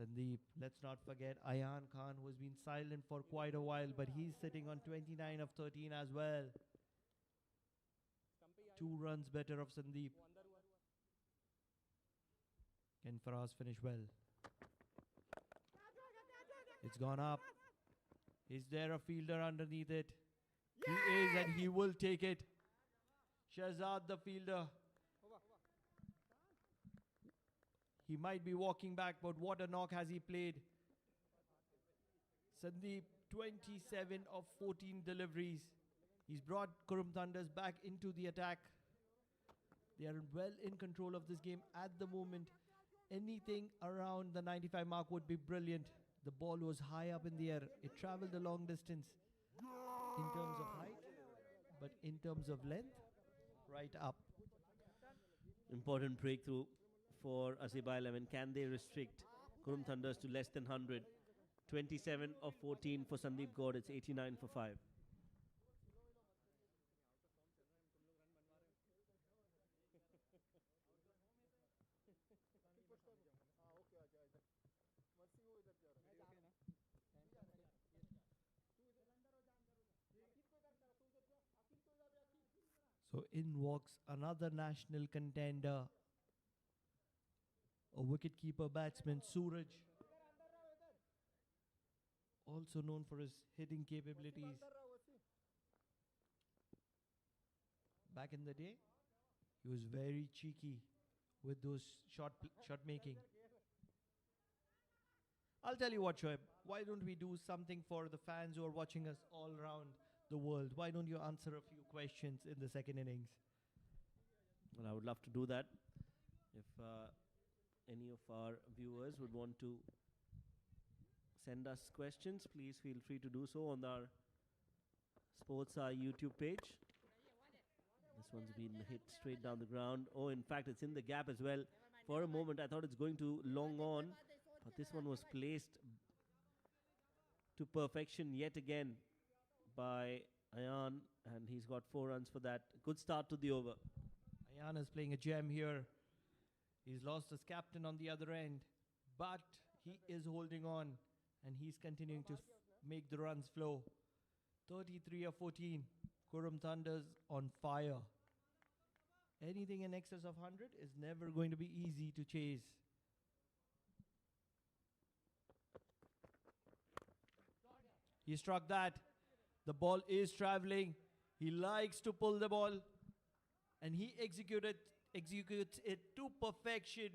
[SPEAKER 2] Sandeep, let's not forget Ayan Khan, who has been silent for quite a while, but he's sitting on 29 of 13 as well. 2 runs better of Sandeep. Can Faraz finish well? It's gone up. Is there a fielder underneath it? He is, and he will take it. Shahzad, the fielder. He might be walking back, but what a knock has he played. Sandeep, 27 of 14 deliveries. He's brought Qurum Thunders back into the attack. They are well in control of this game at the moment. Anything around the 95 mark would be brilliant. The ball was high up in the air. It traveled a long distance in terms of height, but in terms of length, right up.
[SPEAKER 4] Important breakthrough for Azaiba 11. Can they restrict Qurum Thunders to less than 100? 27 of 14 for Sandeep Gaur. It's 89 for 5.
[SPEAKER 2] So in walks another national contender, a wicketkeeper batsman, Suraj, also known for his hitting capabilities. Back in the day, he was very cheeky with those shot making. I'll tell you what, Shoaib, why don't we do something for the fans who are watching us all around the world? Why don't you answer a few questions in the second innings?
[SPEAKER 4] Well, I would love to do that. If any of our viewers would want to send us questions, please feel free to do so on our Sports Eye YouTube page. This one's been hit straight down the ground. Oh, in fact, it's in the gap as well. For a moment, I thought it's going to long on, but this one was placed to perfection yet again by Ayan, and he's got 4 runs for that. Good start to the over.
[SPEAKER 2] Ayan is playing a gem here. He's lost his captain on the other end, but he is holding on, and he's continuing to make the runs flow. 33 of 14. Qurum Thunders on fire. Anything in excess of 100 is never going to be easy to chase. He struck that. The ball is traveling. He likes to pull the ball, and he executes it to perfection.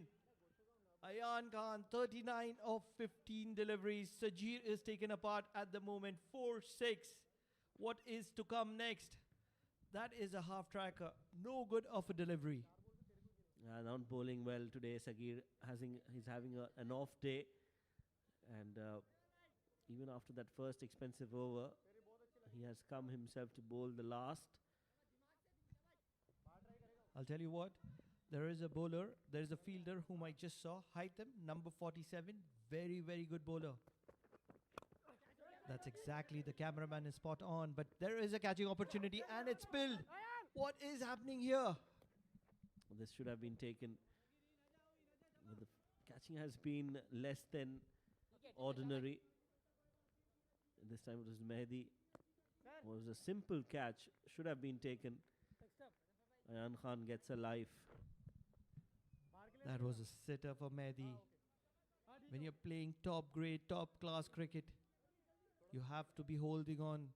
[SPEAKER 2] Ayan Khan, 39 of 15 deliveries. Sajir is taken apart at the moment, 4-6. What is to come next? That is a half tracker. No good of a delivery.
[SPEAKER 4] Not bowling well today. Sagir he's having an off day, and even after that first expensive over, he has come himself to bowl the last.
[SPEAKER 2] I'll tell you what, there is a bowler, there is a fielder whom I just saw, Haitham, number 47, very, very good bowler. That's exactly, the cameraman is spot on, but there is a catching opportunity and it's spilled. What is happening here?
[SPEAKER 4] This should have been taken. But the catching has been less than ordinary. This time it was Mehdi. It was a simple catch, should have been taken. Ayan Khan gets a life.
[SPEAKER 2] That was a sitter for Mehdi. When you're playing top grade, top class cricket, you have to be holding on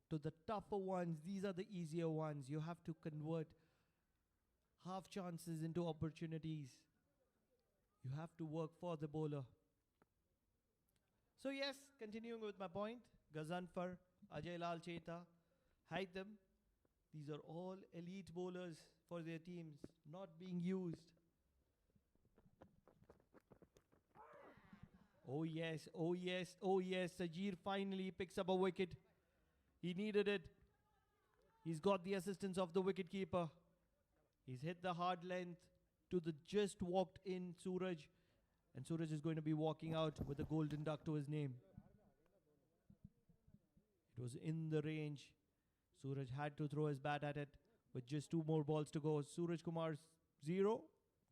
[SPEAKER 2] to the tougher ones. These are the easier ones. You have to convert half chances into opportunities. You have to work for the bowler. So yes, continuing with my point, Ghazanfar, Ajay Lal Cheta, Haitham, these are all elite bowlers for their teams, not being used. Oh yes, oh yes, oh yes, Sajir finally picks up a wicket. He needed it. He's got the assistance of the wicketkeeper. He's hit the hard length to the just walked in Suraj. And Suraj is going to be walking out with a golden duck to his name. It was in the range. Suraj had to throw his bat at it with just 2 more balls to go. Suraj Kumar's 0,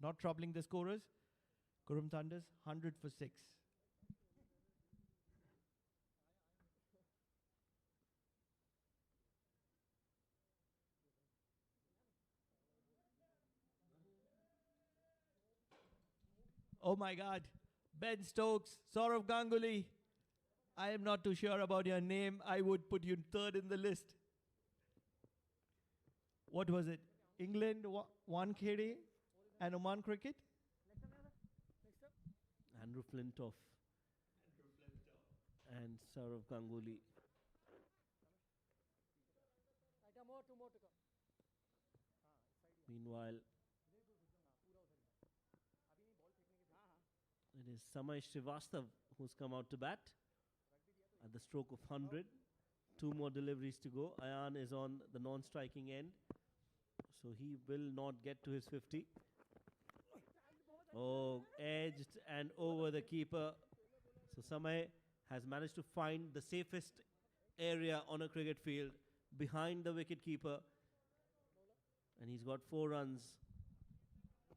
[SPEAKER 2] not troubling the scorers. Qurum Thunders 100 for 6. Oh my God. Ben Stokes, Saurav Ganguly. I am not too sure about your name. I would put you third in the list. What was it? England, one KD, and Oman cricket?
[SPEAKER 4] Andrew Flintoff and Saurav Ganguly. Meanwhile, it is Samay Srivastav who's come out to bat at the stroke of 100. 2 more deliveries to go. Ayan is on the non-striking end, so he will not get to his 50. Oh, edged and over the keeper. So Samay has managed to find the safest area on a cricket field behind the wicket keeper, and he's got 4 runs.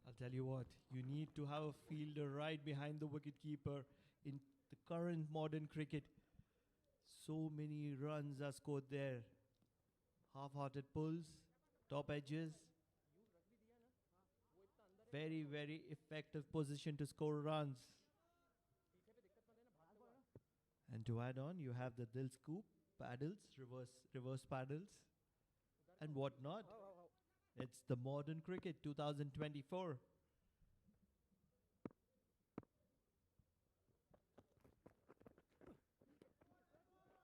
[SPEAKER 2] I'll tell you what, you need to have a fielder right behind the wicketkeeper in the current modern cricket. So many runs are scored there. Half-hearted pulls, top edges. Very, very effective position to score runs. And to add on, you have the Dil Scoop, paddles, reverse paddles, and whatnot. It's the modern cricket 2024.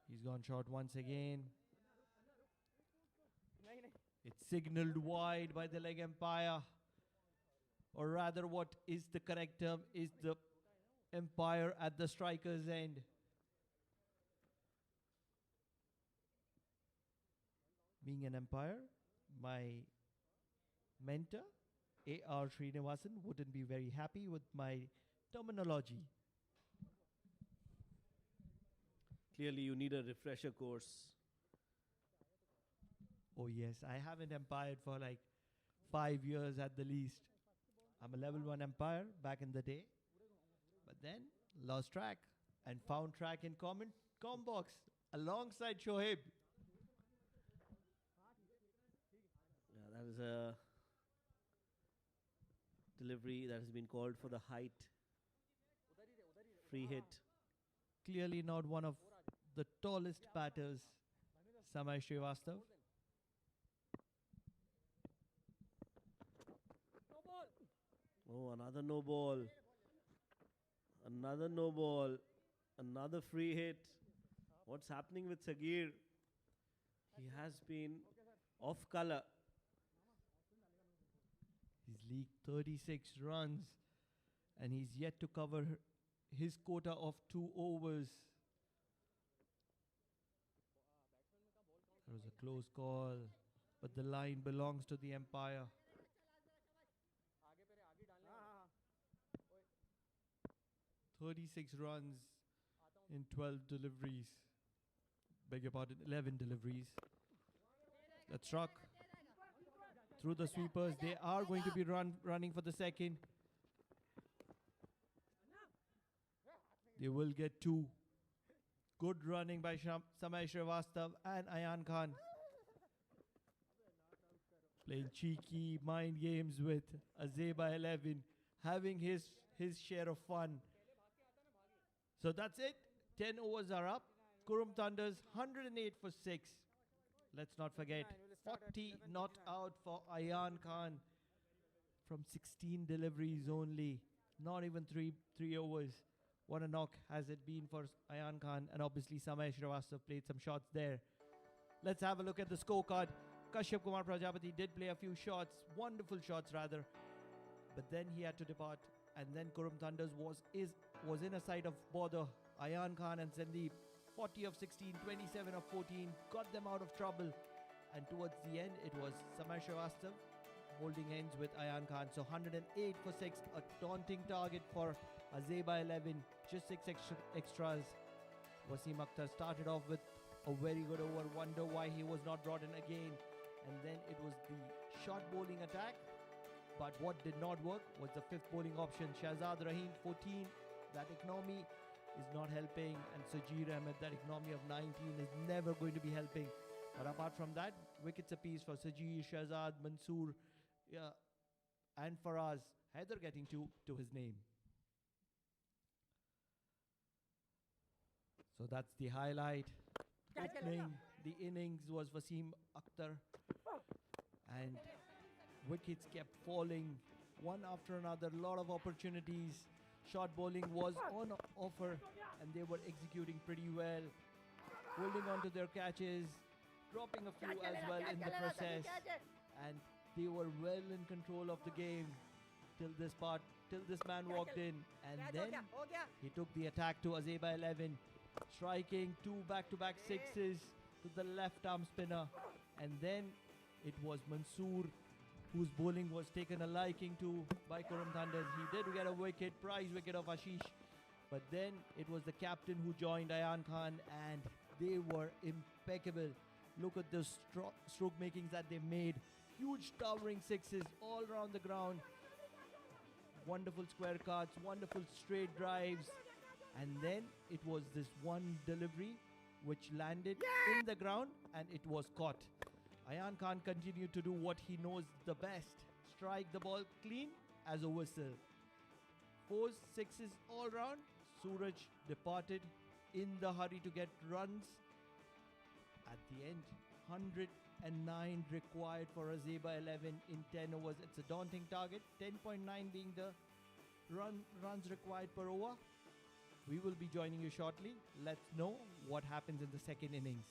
[SPEAKER 2] He's gone short once again. It's signaled wide by the leg umpire. Or rather, what is the correct term is the umpire at the striker's end. Being an umpire, my mentor, A.R. Srinivasan, wouldn't be very happy with my terminology.
[SPEAKER 4] Clearly, you need a refresher course.
[SPEAKER 2] Oh yes, I haven't umpired for like 5 years at the least. I'm a level 1 umpire back in the day. But then, lost track and found track in Combox alongside Shoaib.
[SPEAKER 4] Yeah, that is a delivery that has been called for the height. Free hit.
[SPEAKER 2] Clearly not one of the tallest batters, Samay Srivastav.
[SPEAKER 4] Oh, another no ball. Another no ball. Another free hit. What's happening with Sagir? He has been off color.
[SPEAKER 2] He's leaked 36 runs and he's yet to cover his quota of 2 overs. That was a close call, but the line belongs to the umpire. 36 runs in 12 deliveries. Beg your pardon, 11 deliveries. That struck through the sweepers. They are going to be running for the second. They will get 2. Good running by Samay Srivastav and Ayan Khan. Playing cheeky mind games with Azaiba 11, having his share of fun. So that's it. 10 overs are up. Qurum Thunders 108 for 6. Let's not forget 40 not out for Ayan Khan from 16 deliveries only. Not even three overs. What a knock has it been for Ayan Khan, and obviously Samay Srivastav played some shots there. Let's have a look at the scorecard. Kashyap Kumar Prajapati did play a few shots, wonderful shots rather, but then he had to depart, and then Qurum Thunders was in a side of bother. Ayan Khan and Sandeep, 40 of 16, 27 of 14, got them out of trouble, and towards the end it was Samay Srivastav holding ends with Ayan Khan. So 108 for 6, a daunting target for Azaiba 11, just 6 extras. Wasim Akhtar started off with a very good over, wonder why he was not brought in again. And then it was the short bowling attack. But what did not work was the 5th bowling option. Shahzad Rahim 14, that economy is not helping. And Sajir Ahmed, that economy of 19 is never going to be helping. But apart from that, wickets apiece for Sajir, Shahzad, Mansoor, and Faraz. Haider getting to his name. So that's the highlight. Opening the innings was Wasim Akhtar, and wickets kept falling one after another. Lot of opportunities. Short bowling was on offer, and they were executing pretty well, holding on to their catches, dropping a few as well in the process, and they were well in control of the game till this man walked in, and then he took the attack to Azaiba 11, striking two back-to-back sixes to the left arm spinner, and then it was Mansoor whose bowling was taken a liking to by Qurum Thunders. He did get a wicket, prize wicket of Ashish, but then it was the captain who joined Ayan Khan, and they were impeccable. Look at the stroke makings that they made. Huge towering sixes all around the ground. Wonderful square cuts, wonderful straight drives. And then it was this one delivery which landed in the ground and it was caught. Ayan Khan continued to do what he knows the best. Strike the ball clean as a whistle. 4 sixes all round. Suraj departed in the hurry to get runs. At the end, 109 required for Azaiba 11 in 10 overs. It's a daunting target, 10.9 being the runs required per over. We will be joining you shortly. Let's know what happens in the second innings.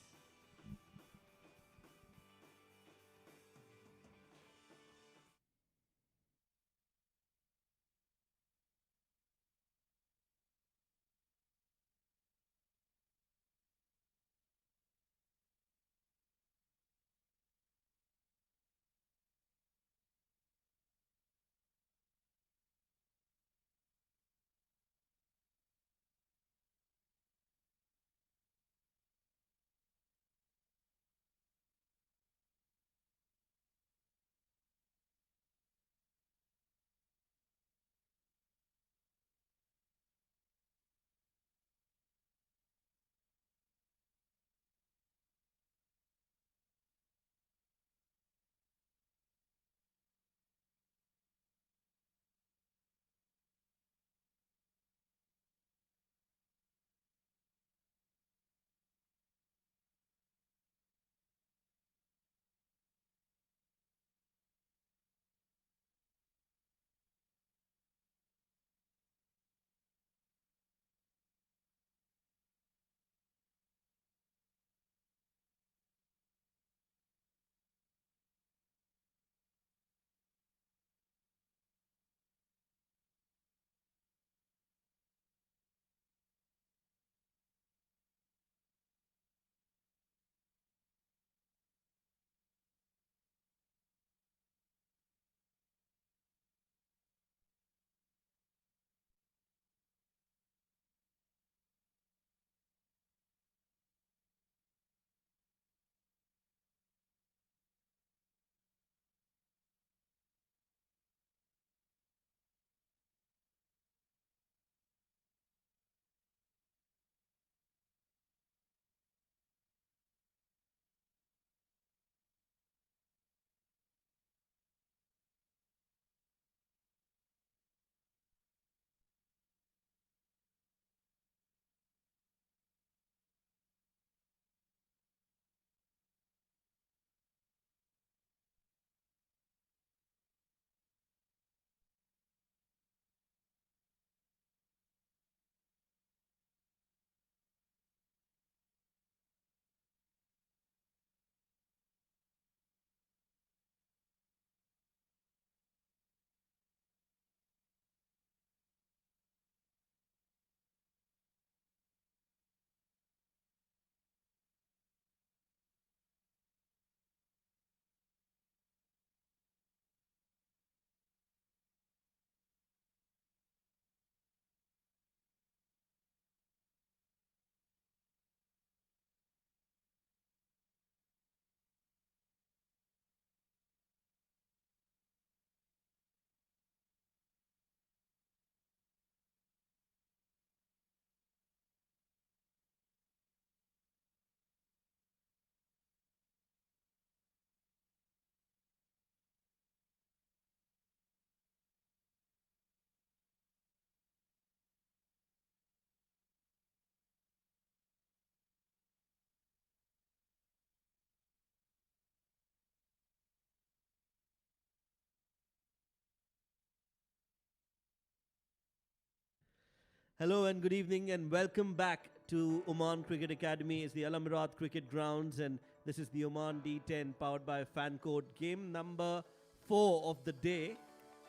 [SPEAKER 4] Hello and good evening and welcome back to Oman Cricket Academy. It's the Al Amirat Cricket Grounds and this is the Oman D10 powered by Fan Code. Game number 4 of the day.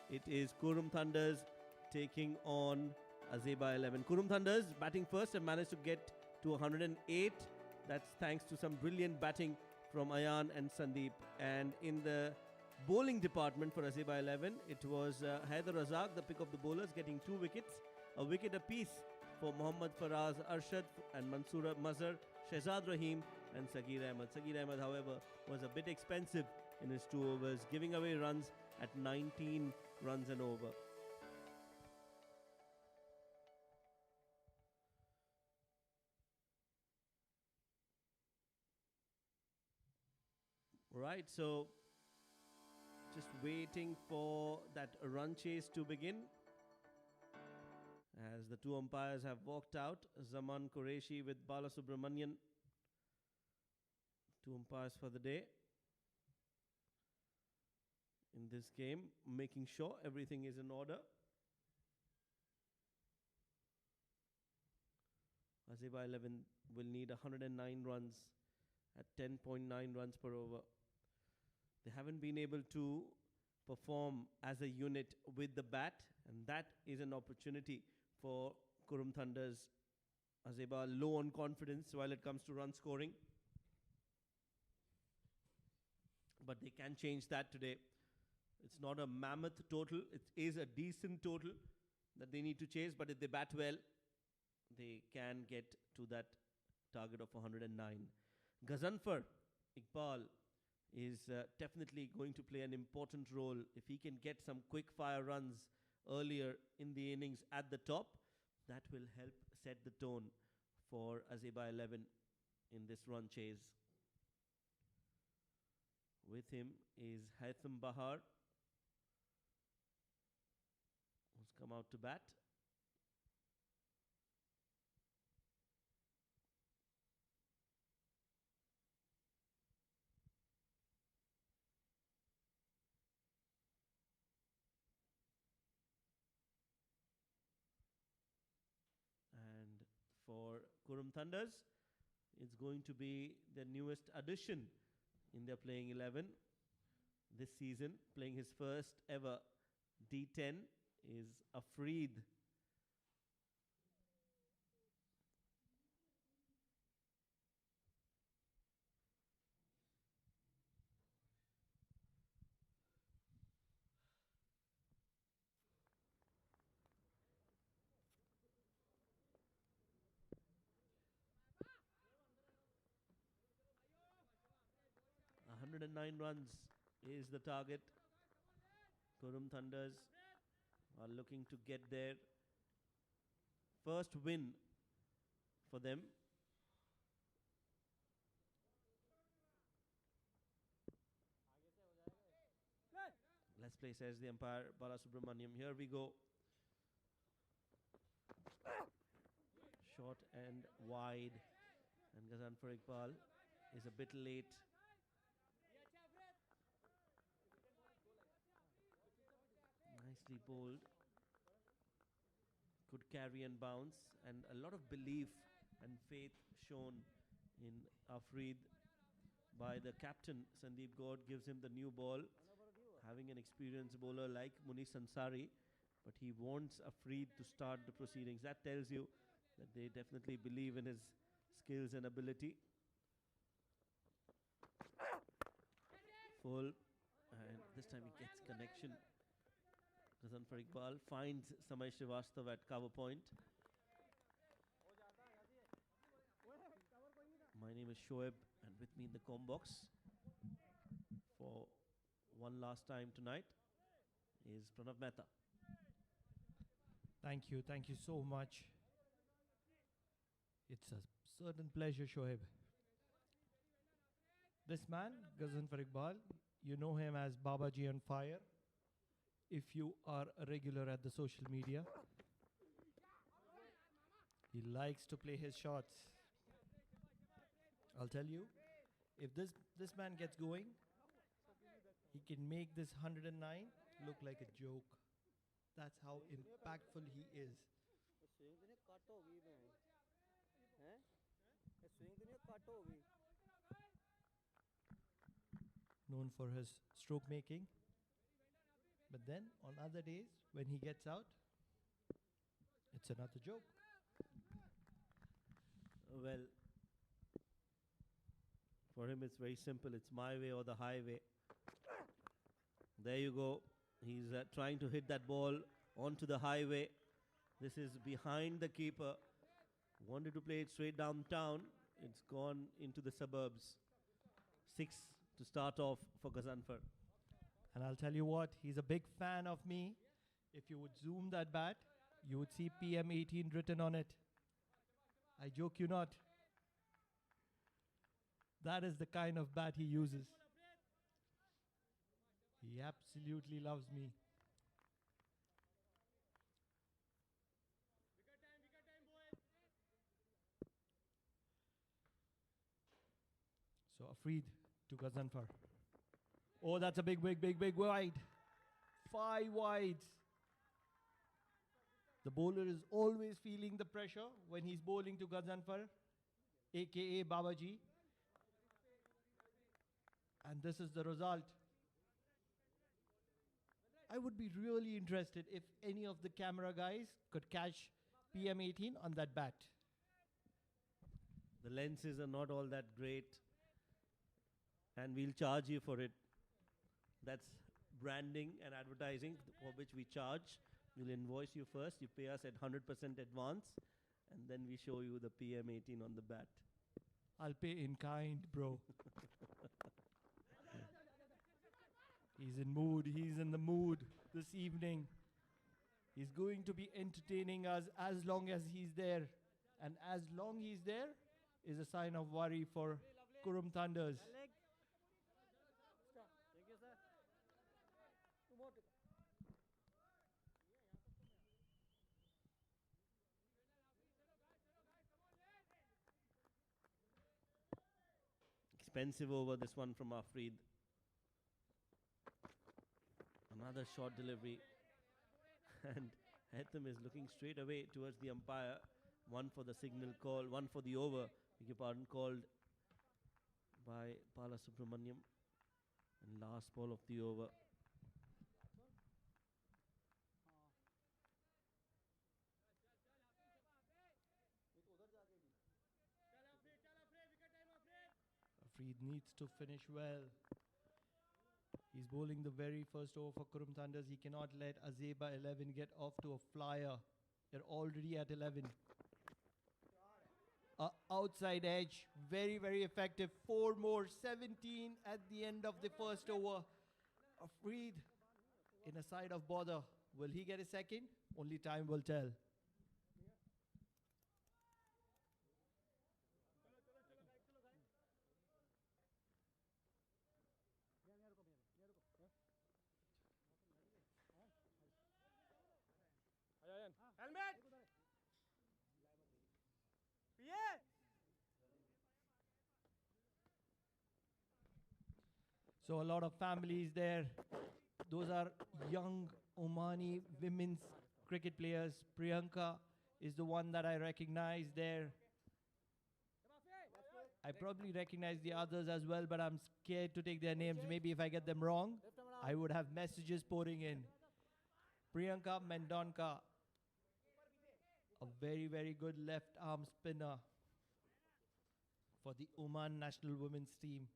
[SPEAKER 4] It is Qurum Thunders taking on Azaiba 11. Qurum Thunders batting first and managed to get to 108. That's thanks to some brilliant batting from Ayan and Sandeep. And in the bowling department for Azaiba 11, it was Haider Razak, the pick of the bowlers, getting 2 wickets. A wicket apiece for Mohammad Faraz Arshad and Mansoor Mazhar, Shehzad Rahim and Sagir Ahmed. Sagir Ahmed, however, was a bit expensive in his 2 overs, giving away runs at 19 runs and over. Right, so just waiting for that run chase to begin. As the 2 umpires have walked out, Zaman Qureshi with Bala Subramanian, 2 umpires for the day in this game, making sure everything is in order. Azaiba 11 will need 109 runs at 10.9 runs per over. They haven't been able to perform as a unit with the bat, and that is an opportunity for Qurum Thunders. Azaiba low on confidence while it comes to run scoring, but they can change that today. It's not a mammoth total, it is a decent total that they need to chase, but if they bat well, they can get to that target of 109. Ghazanfar Iqbal is definitely going to play an important role. If he can get some quick fire runs earlier in the innings at the top, that will help set the tone for Azaiba 11 in this run chase. With him is Haitham Bahar, who's come out to bat. For Qurum Thunders, it's going to be the newest addition in their playing 11 this season. Playing his first ever D10 is Afreed. Runs is the target. Qurum Thunders are looking to get their first win for them. Let's play, says the umpire Bala Subramaniam. Here we go. Short and wide, and Ghazanfar Iqbal is a bit late. Nicely bowled. Could carry and bounce, and a lot of belief and faith shown in Afreed by the captain. Sandeep Gaur gives him the new ball, having an experienced bowler like Munish Ansari, but he wants Afreed to start the proceedings. That tells you that they definitely believe in his skills and ability. Full, and this time he gets connection. Ghazanfar Iqbal finds Samay Srivastava at cover point. My name is Shoaib, and with me in the com box for one last time tonight is Pranav Mehta.
[SPEAKER 2] Thank you so much. It's a certain pleasure, Shoaib. This man, Ghazanfar Iqbal, you know him as Babaji on Fire. If you are a regular at the social media, he likes to play his shots. I'll tell you, if this man gets going, he can make this 109 look like a joke. That's how impactful he is.
[SPEAKER 3] Swing तो नहीं cut हो गई मैं हैं ये swing तो नहीं cut हो गई
[SPEAKER 2] Known for his stroke making. But then on other days, when he gets out, it's another joke.
[SPEAKER 4] Well, for him it's very simple. It's my way or the highway. There you go. He's trying to hit that ball onto the highway. This is behind the keeper. Wanted to play it straight downtown. It's gone into the suburbs. 6 to start off for Gazanfar.
[SPEAKER 2] And I'll tell you what, he's a big fan of me. If you would zoom that bat, you would see PM18 written on it. I joke you not. That is the kind of bat he uses. He absolutely loves me. So Afreed to Gazanfar. Oh, that's a big wide. 5 wides. The bowler is always feeling the pressure when he's bowling to Gazanfar, aka Babaji. And this is the result. I would be really interested if any of the camera guys could catch PM18 on that bat.
[SPEAKER 4] The lenses are not all that great, and we'll charge you for it. That's branding and advertising for which we charge. We'll invoice you first. You pay us at 100% advance, and then we show you the PM18 on the bat.
[SPEAKER 2] I'll pay in kind, bro. He's in mood. He's in the mood this evening. He's going to be entertaining us as long as he's there. And as long he's there is a sign of worry for Qurum Thunders.
[SPEAKER 3] Thank you sir two more
[SPEAKER 4] Expensive over this one from Afreed. Another short delivery. And Haitham is looking straight away towards the umpire. One for the signal call, one for the over. Beg your pardon, called by Pala Subramaniam. And last ball of the over.
[SPEAKER 2] Afreed needs to finish well. He's bowling the very first over for Qurum Thunders. He cannot let Azaiba 11 get off to a flyer. They're already at 11. Outside edge, very effective. 4 more, 17 at the end of the first over. Afreed in a side of bother. Will he get a second? Only time will tell.
[SPEAKER 3] helmet yes
[SPEAKER 2] So a lot of families there. Those are young Omani women's cricket players. Priyanka is the one that I recognize there. I probably recognize the others as well, but I'm scared to take their names. Maybe if I get them wrong, I would have messages pouring in. Priyanka Mendonka, a very good left arm spinner for the Oman national women's team.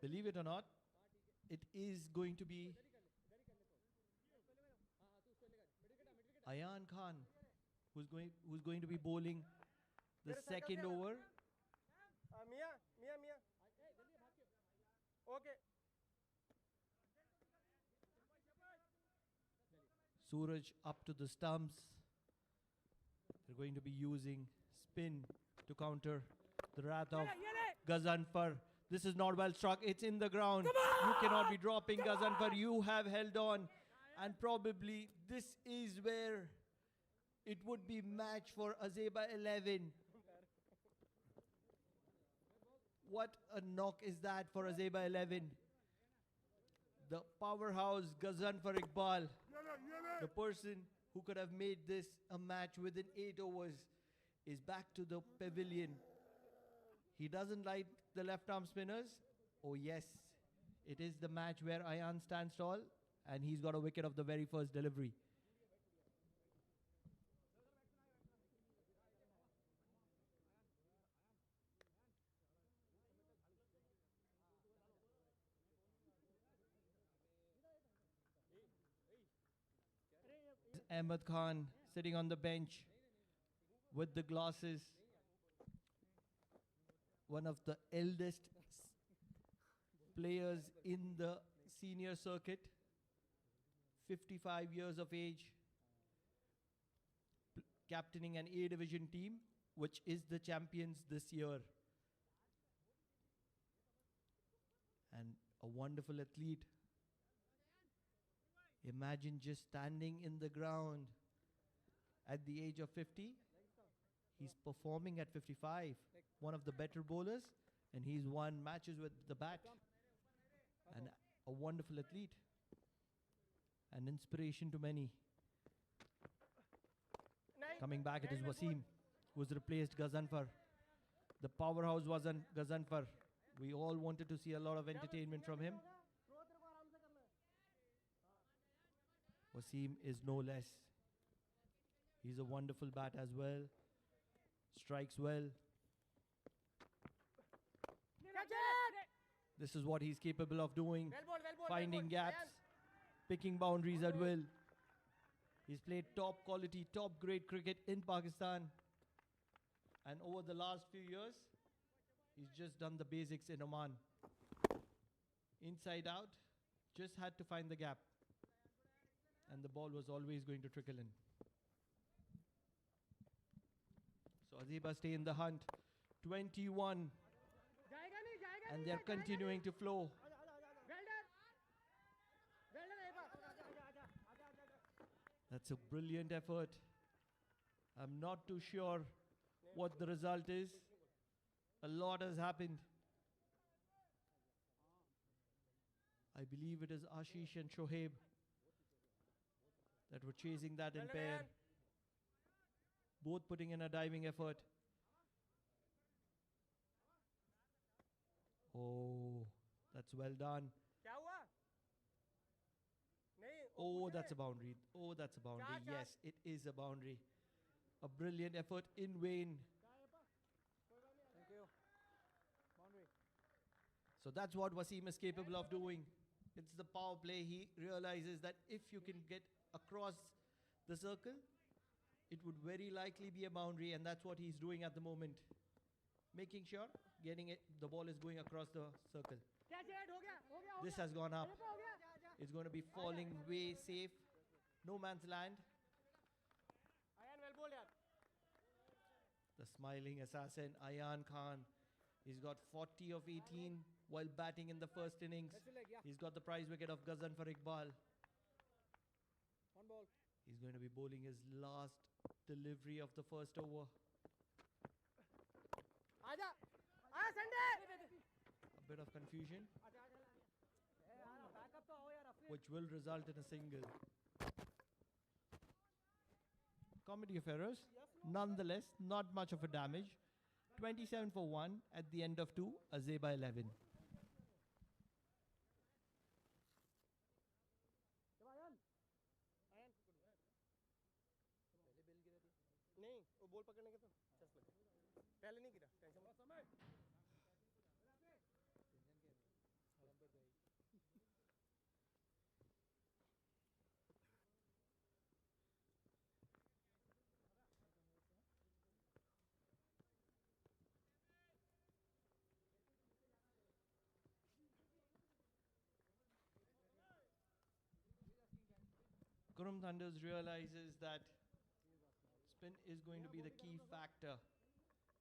[SPEAKER 2] Believe it or not, it is going to be Ayan Khan who's going to be bowling the second over.
[SPEAKER 3] Mia okay
[SPEAKER 2] Suraj up to the stumps. They're going to be using spin to counter the wrath of Gazanfar. This is not well struck. It's in the ground. You cannot be dropping Gazanfar. You have held on. And probably this is where it would be match for Azaiba 11. What a knock is that for Azaiba 11. The powerhouse Gazanfar Iqbal, the person who could have made this a match within 8 overs, is back to the pavilion. He doesn't like the left arm spinners. Oh yes, it is the match where Ayan stands tall, and he's got a wicket of the very first delivery. Ahmed Khan sitting on the bench with the glasses, one of the eldest players in the senior circuit, 55 years of age, captaining an A division team, which is the champions this year. And a wonderful athlete. Imagine just standing in the ground at the age of 50. He's performing at 55. One of the better bowlers, and he's won matches with the bat. And a wonderful athlete. An inspiration to many. Coming back, it is Wasim, who's replaced Gazanfar. The powerhouse was Gazanfar. We all wanted to see a lot of entertainment from him. Wasim is no less. He's a wonderful bat as well. Strikes well. This is what he's capable of doing. Finding gaps, picking boundaries at will. He's played top quality, top grade cricket in Pakistan. And over the last few years, he's just done the basics in Oman. Inside out, just had to find the gap. And the ball was always going to trickle in. So Azaiba stay in the hunt. 21. And they're continuing to flow. That's a brilliant effort. I'm not too sure what the result is. A lot has happened. I believe it is Ashish and Shoaib that were chasing that in pair. Both putting in a diving effort. Oh, that's well done. Oh, that's a boundary. Oh, that's a boundary. Yes, it is a boundary. A brilliant effort in vain. So that's what Wasim is capable of doing. It's the power play. He realizes that if you can get across the circle, it would very likely be a boundary, and that's what he's doing at the moment. Making sure the ball is going across the circle. This has gone up. It's going to be falling way safe. No man's land. The smiling assassin, Ayan Khan. He's got 40 of 18 while batting in the first innings. He's got the prize wicket of Gazanfar Iqbal. He's going to be bowling his last delivery of the first over. A bit of confusion, which will result in a single. Comedy of errors. Nonetheless, not much of a damage. 27 for 1 at the end of 2. Azaiba 11.
[SPEAKER 3] नहीं वो ball पकड़ने के तो चस लगे पहले नहीं गिरा टेंशन मत
[SPEAKER 2] Qurum Thunders realizes that spin is going to be the key factor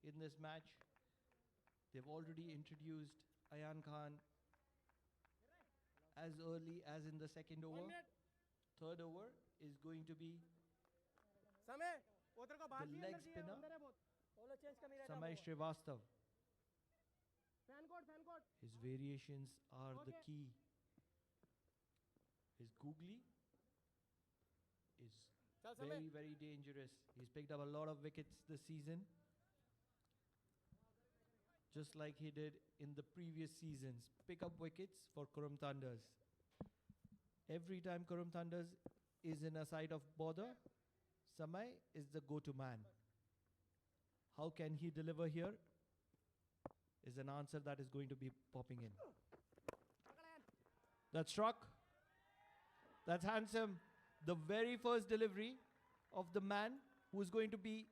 [SPEAKER 2] in this match. They've already introduced Ayan Khan as early as in the second over. Third over is going to be the leg spinner, Samay Srivastav. His variations are the key. googly is
[SPEAKER 3] चल समय
[SPEAKER 2] very, very dangerous. He's picked up a lot of wickets this season, just like he did in the previous seasons. Pick up wickets for Qurum Thunders. Every time Qurum Thunders is in a site of bother, Samay is the go-to man. How can he deliver here is an answer that is going to be popping in. That's struck. That's handsome. The very first delivery of the man who is going to be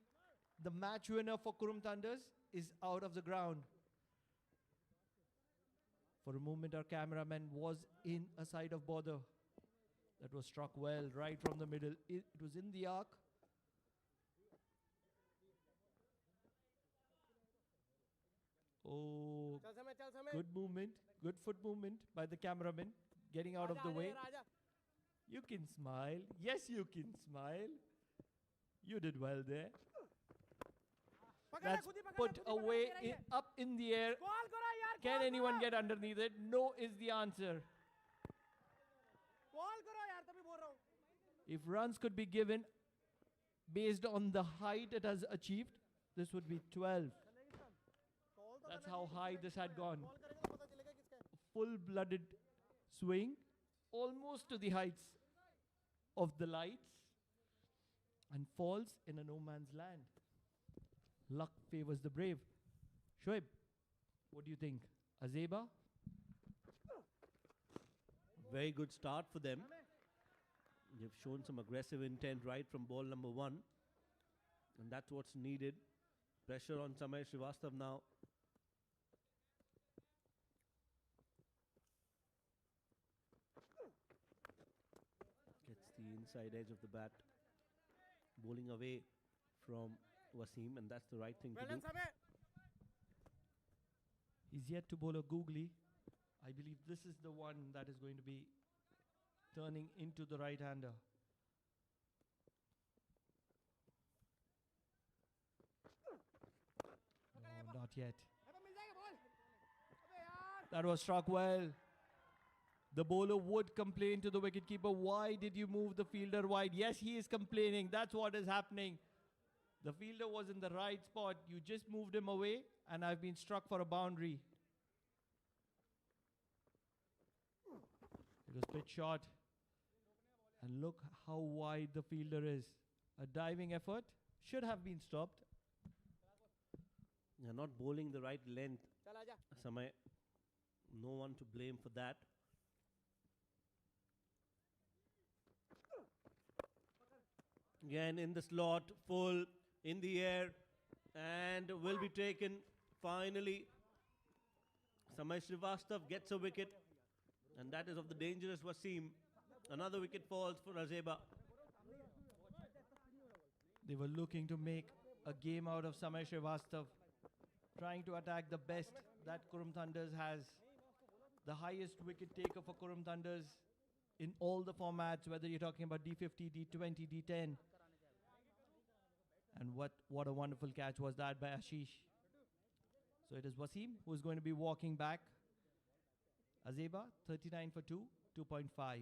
[SPEAKER 2] the match winner for Qurum Thunders is out of the ground. For a moment, our cameraman was in a side of bother. That was struck well, right from the middle. It was in the arc. Oh,
[SPEAKER 3] चल समय
[SPEAKER 2] good movement, good foot movement by the cameraman, getting out of the way.
[SPEAKER 3] Raja
[SPEAKER 2] You can smile. Yes, you can smile. You did well there. That's put away up in the air.
[SPEAKER 3] Call करो यार
[SPEAKER 2] Can anyone get underneath it? No is the answer.
[SPEAKER 3] Call करो यार तभी बोल रहा हूँ
[SPEAKER 2] If runs could be given based on the height it has achieved, this would be 12. That's how high this had gone.
[SPEAKER 3] Call करेंगे तो पता चलेगा किसका है
[SPEAKER 2] Full-blooded swing, almost to the heights of the lights, and falls in a no man's land. Luck favors the brave. Shoaib, what do you think? Azaiba?
[SPEAKER 4] Very good start for them. They've shown some aggressive intent right from ball number 1. And that's what's needed. Pressure on Samay Srivastav now. Gets the inside edge of the bat. Bowling away from Wasim, and that's the right thing to do.
[SPEAKER 3] समय
[SPEAKER 2] He's yet to bowl a googly. I believe this is the one that is going to be turning into the right-hander. No, not yet.
[SPEAKER 3] मिल जाएगा ball अबे यार
[SPEAKER 2] That was struck well. The bowler would complain to the wicketkeeper, why did you move the fielder wide? Yes, he is complaining. That's what is happening. The fielder was in the right spot. You just moved him away, and I've been struck for a boundary. It was pitch short. And look how wide the fielder is. A diving effort should have been stopped.
[SPEAKER 4] They're not bowling the right length.
[SPEAKER 3] चल आजा
[SPEAKER 4] Samay, no one to blame for that. Again in the slot, full, in the air, and will be taken finally. Samay Srivastav gets a wicket, and that is of the dangerous Wasim. Another wicket falls for Azaiba.
[SPEAKER 2] They were looking to make a game out of Samay Srivastav, trying to attack the best that Qurum Thunders has. The highest wicket taker for Qurum Thunders in all the formats, whether you're talking about D50, D20, D10. And what a wonderful catch was that by Ashish. So it is Wasim who is going to be walking back. Azaiba, 39 for 2, 2.5.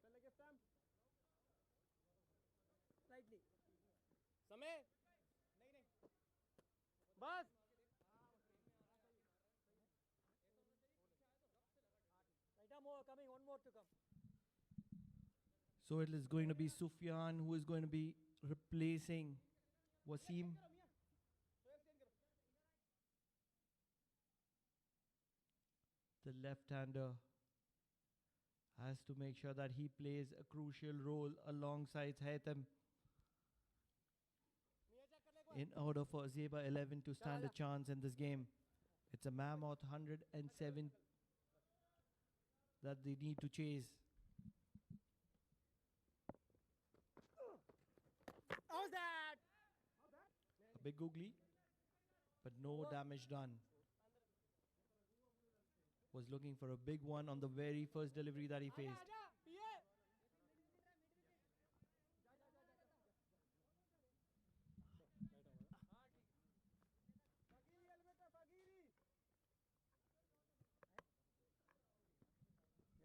[SPEAKER 3] चल लगे stump slightly समय नहीं नहीं बस more coming, one more to come.
[SPEAKER 2] So it is going to be Sufyan who is going to be replacing Wasim. The left-hander has to make sure that he plays a crucial role alongside Haytham in order for Azaiba 11 to stand a chance in this game. It's a mammoth 107 that they need to chase. big googly, but no damage done. Was looking for a big one on the very first delivery that he faced.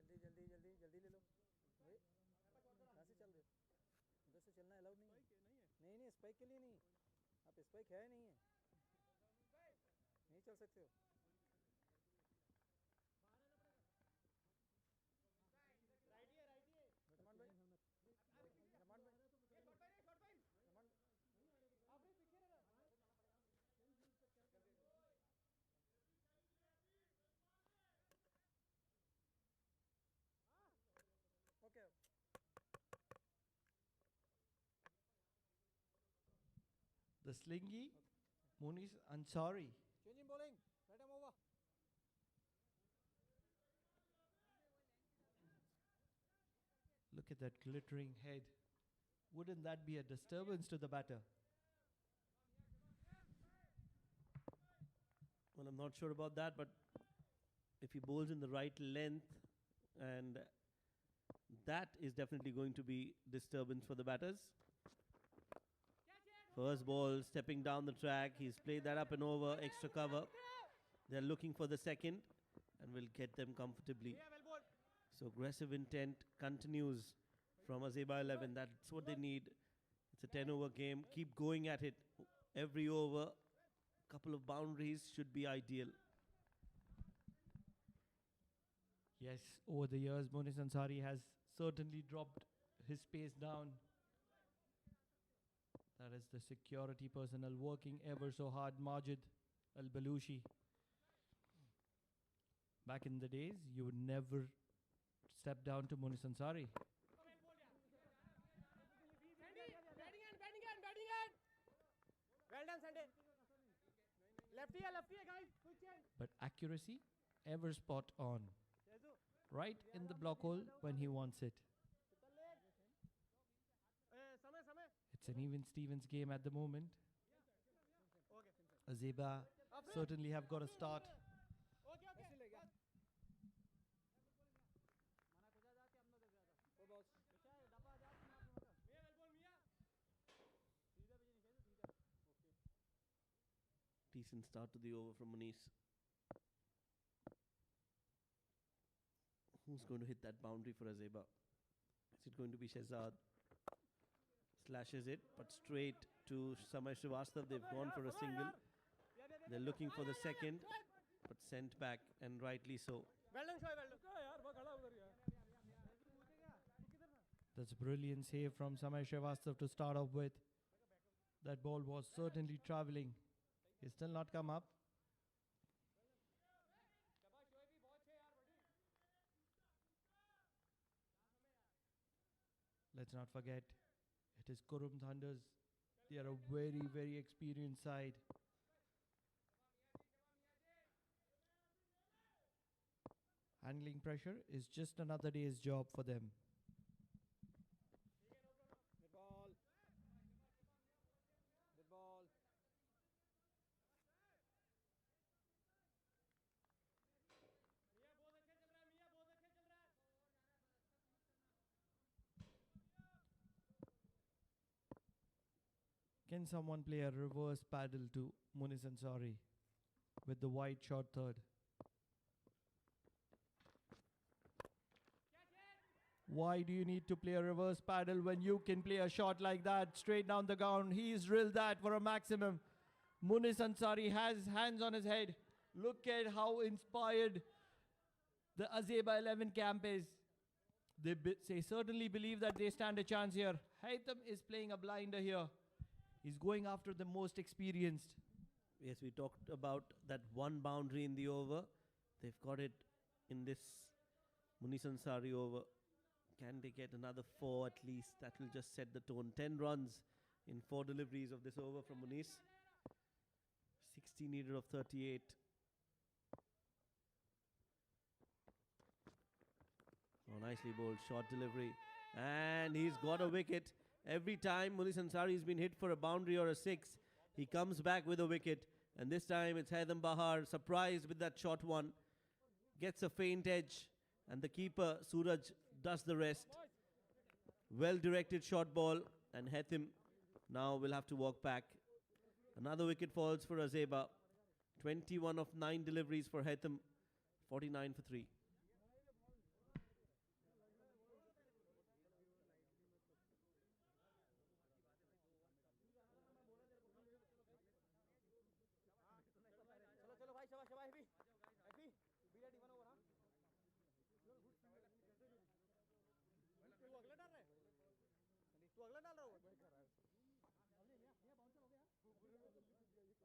[SPEAKER 3] जल्दी जल्दी जल्दी जल्दी ले लो भाई, कहाँ से चल रहे हो? उधर से चलना अलाउड नहीं है। नहीं नहीं, स्पाइक के लिए नहीं, आप स्पाइक है नहीं है, नहीं चल सकते हो। रमान भाई, रमान भाई, रमान आप रे पीछे रह। Okay,
[SPEAKER 2] The slingy, Munis Ansari.
[SPEAKER 3] Change in bowling, right arm over.
[SPEAKER 2] Look at that glittering head. Wouldn't that be a disturbance to the batter?
[SPEAKER 4] Well, I'm not sure about that, but if he bowls in the right length, and that is definitely going to be disturbance for the batters. First ball, stepping down the track. He's played that up and over, extra cover. They're looking for the second and will get them comfortably. So aggressive intent continues from Azaiba 11. That's what they need. It's a 10-over game. Keep going at it. Every over, couple of boundaries should be ideal.
[SPEAKER 2] Yes, over the years, Munis Ansari has certainly dropped his pace down. That is the security personnel working ever so hard, Majid Al-Balushi. Back in the days, you would never step down to Munis Ansari.
[SPEAKER 3] Well done, Sunday. Lefty, guys. Quick change.
[SPEAKER 2] But accuracy, ever spot on. Right in the block hole when he wants it. It's an even Stevens game at the moment. Azaiba certainly have got a start.
[SPEAKER 4] Decent start to the over from Muniz. Who's going to hit that boundary for Azaiba? Is it going to be Shehzad? Slashes it, but straight to Samay Srivastav. They've gone for a single. They're looking for the second, but sent back, and rightly so.
[SPEAKER 2] That's a brilliant save from Samay Srivastav to start off with. That ball was certainly travelling. He's still not come up. Let's not forget, it is Qurum Thunders. They are a very, very experienced side. Handling pressure is just another day's job for them.
[SPEAKER 3] Good ball. Good ball.
[SPEAKER 2] Can someone play a reverse paddle to Munis Ansari with the wide short third? Why do you need to play a reverse paddle when you can play a shot like that straight down the ground? He's drilled that for a maximum. Munis Ansari has hands on his head. Look at how inspired the Azaiba 11 camp is. They certainly believe that they stand a chance here. Haytham is playing a blinder here. He's going after the most experienced.
[SPEAKER 4] Yes, we talked about that one boundary in the over. They've got it in this Munis Ansari over. Can they get another 4 at least? That will just set the tone. 10 runs in 4 deliveries of this over from Munis. 60 needed of 38. Oh, nicely bowled. Short delivery. And he's got a wicket. Every time Munis Ansari has been hit for a boundary or a 6, He comes back with a wicket, and this time it's Haitham Bahar, surprised with that short one. Gets a faint edge, and the keeper, Suraj, does the rest. Well directed short ball, and Haitham now will have to walk back. Another wicket falls for Azaiba. 21 of 9 deliveries for Haitham, 49 for 3.
[SPEAKER 3] चलो भाई शाबाश शाबाश happy happy be ready 1 over हां तू अगला डाल रहा है तू अगला डाल रहा है मैं कर रहा हूं अगले ये बाउंसर हो गया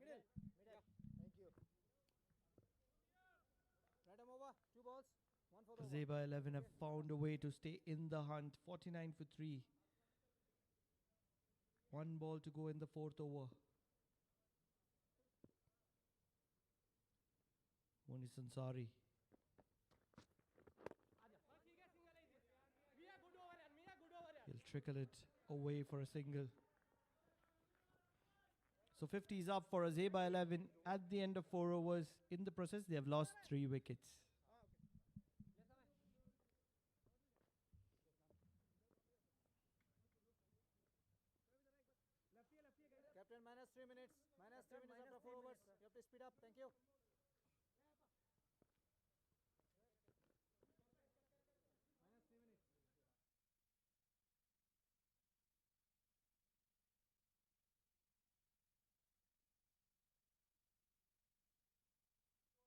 [SPEAKER 3] middle thank you right arm over 2 balls 1 for the over.
[SPEAKER 2] Azaiba 11 have found a way to stay in the hunt. 49 for 3. 1 ball to go in the 4th over. Monis Ansari. He'll trickle it away for a single. So 50 is up for Azaiba 11 at the end of 4 overs. In the process, they have lost 3 wickets.
[SPEAKER 3] Captain, minus 3 minutes. Minus 3 minutes after 4 overs. You have to speed up. Thank you.